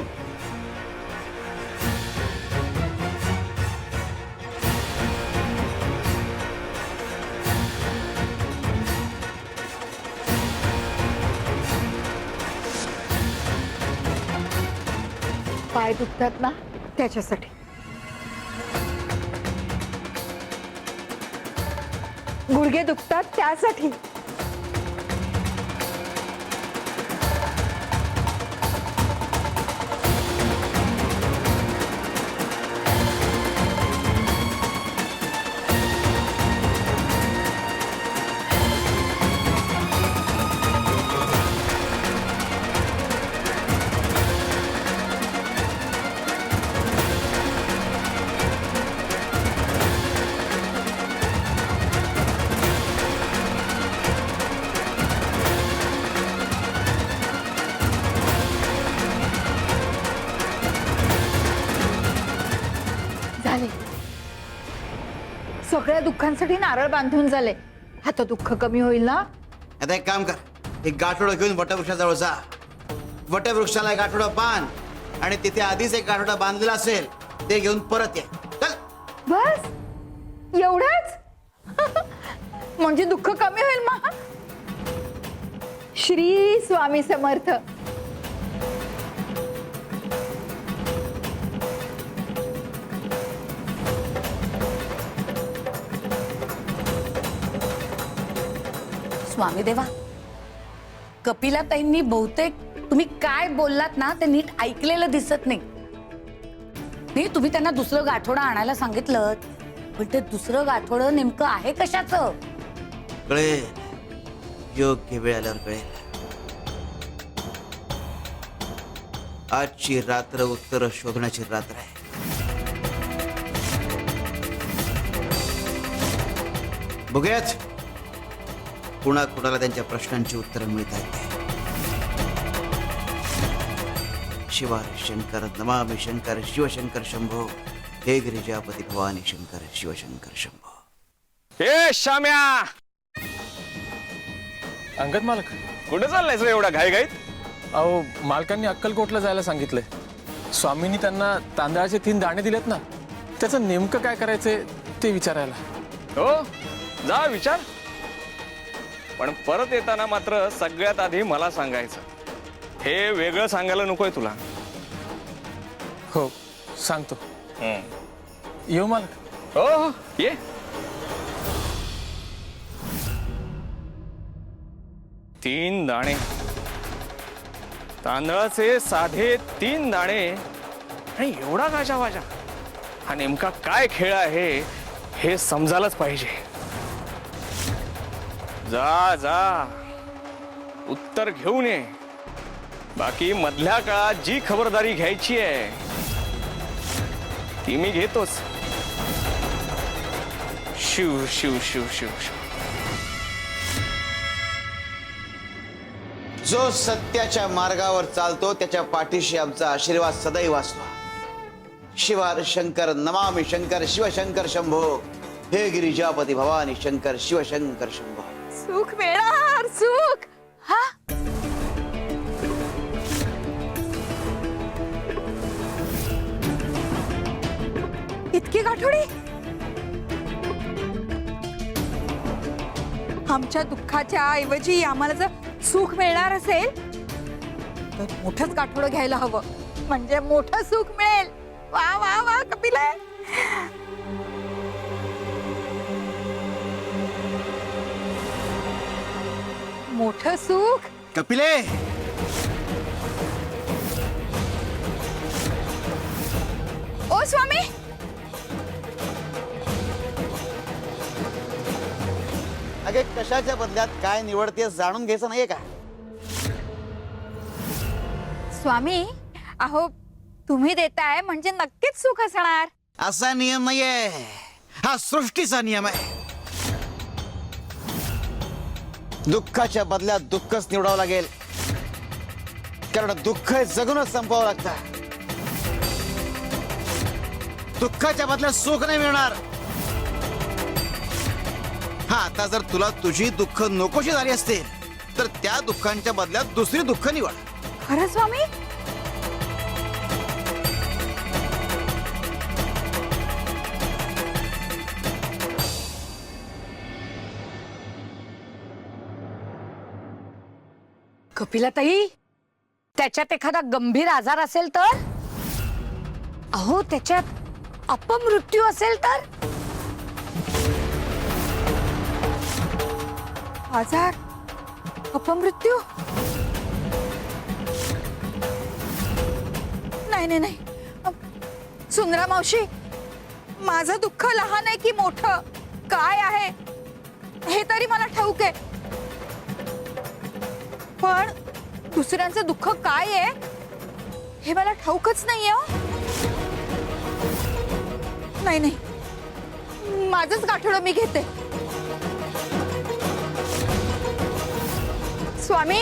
Speaker 6: पाय दुखतात ना त्याच्यासाठी. गुडघे दुखतात त्यासाठी. सगळ्या दुःखांसाठी नारळ बांधून झाले. आता दुःख कमी होईल ना?
Speaker 5: आता एक काम कर, एक गाठोडं घेऊन वटवृक्षाजवळ जा. वटवृक्षाला एक गाठोडा बांध आणि तिथे आधीच एक गाठोडा बांधलेला असेल ते घेऊन परत ये. चल.
Speaker 6: बस एवढंच? म्हणजे दुःख कमी होईल मग. श्री स्वामी समर्थ.
Speaker 11: स्वामी देवा, कपिलाताईंनी बहुतेक तुम्ही काय बोललात ना ते नीट ऐकलेलं दिसत नाही. नाही, तुम्ही त्यांना दुसरं गाठोडं आणायला सांगितलं, पण ते दुसरं गाठोडं नेमकं आहे कशाचं?
Speaker 5: कळेल, योग्य वेळ आल्यावर कळेल. आजची रात्र उत्तर शोधण्याची रात्र आहे. बघूयाच कुणा कुणाला त्यांच्या प्रश्नांची उत्तरं मिळत आहेत. शिवाय शंकर नमामि शंकर शिवशंकर शंभो, हे गिरिजापती भवानी शंकर शिवशंकर शंभो.
Speaker 8: ए श्याम्या,
Speaker 10: अंगद मालक,
Speaker 8: कुठे चाललायस रे एवढा घाई घाईत?
Speaker 10: अहो मालकांनी अक्कलकोटला जायला सांगितलंय. स्वामींनी त्यांना तांदळाचे 3 दाणे दिलेत ना, त्याचं नेमकं काय करायचंय ते विचारायला.
Speaker 8: हो, जा विचार. पण परत येताना मात्र सगळ्यात आधी मला सांगायचं. हे वेगळं सांगायला नकोय तुला.
Speaker 10: हो सांगतो. येऊ मालक?
Speaker 8: हो हो, ये. तीन दाणे, तांदळाचे साधे 3 दाणे आणि एवढा गाजावाजा. हा नेमका काय खेळ आहे हे समजायलाच पाहिजे. जा जा, उत्तर घेऊन ये. बाकी मधल्या काळात जी खबरदारी घ्यायची आहे ती मी घेतोच. शिव शिव शिव शिव शिव.
Speaker 5: जो सत्याच्या मार्गावर चालतो त्याच्या पाठीशी आमचा आशीर्वाद सदैव असतो. शिवार शंकर नमामि शंकर शिवशंकर शंभो, हे गिरिजापती भवानी शंकर शिवशंकर शंभो.
Speaker 9: सुख मिळणार, सुख. हा, इतकी गाठोडी? आमच्या दुःखाच्या ऐवजी आम्हाला जर सुख मिळणार असेल तर मोठंच गाठोडं घ्यायला हवं, म्हणजे मोठं सुख मिळेल. वा वा वा कपिला. मोठं सुख.
Speaker 5: कपिले,
Speaker 9: ओ स्वामी,
Speaker 5: अगे कशाच्या बदल्यात काय निवडते जाणून घ्यायचं नाहीये का?
Speaker 9: स्वामी, अहो तुम्ही देताय म्हणजे नक्कीच सुख असणार.
Speaker 5: असा नियम नाहीये, हा सृष्टीचा नियम आहे. दुःखाच्या बदल्यात दुःखच निवडावं लागेल, कारण दुःख जगूनच संपवावं लागतं. दुःखाच्या बदल्यात सुख नाही मिळणार. हा, आता जर तुला तुझी दुःख नकोशी झाली असतील तर त्या दुःखांच्या बदल्यात दुसरी दुःख निवड.
Speaker 9: खरं स्वामी?
Speaker 11: कपिलाताई, त्याच्यात एखादा गंभीर आजार असेल तर? अहो त्याच्यात अपमृत्यू असेल तर?
Speaker 9: आजार, अपमृत्यू? नाही नाही नाही, सुंदरा मावशी, माझं दुःख लहान आहे की मोठं, काय आहे हे तरी मला ठाऊक आहे, पण दुसऱ्यांचं दुःख काय आहे हे मला ठाऊकच नाहीये. नाही नाही, माझंच गाठोडं मी घेते. स्वामी,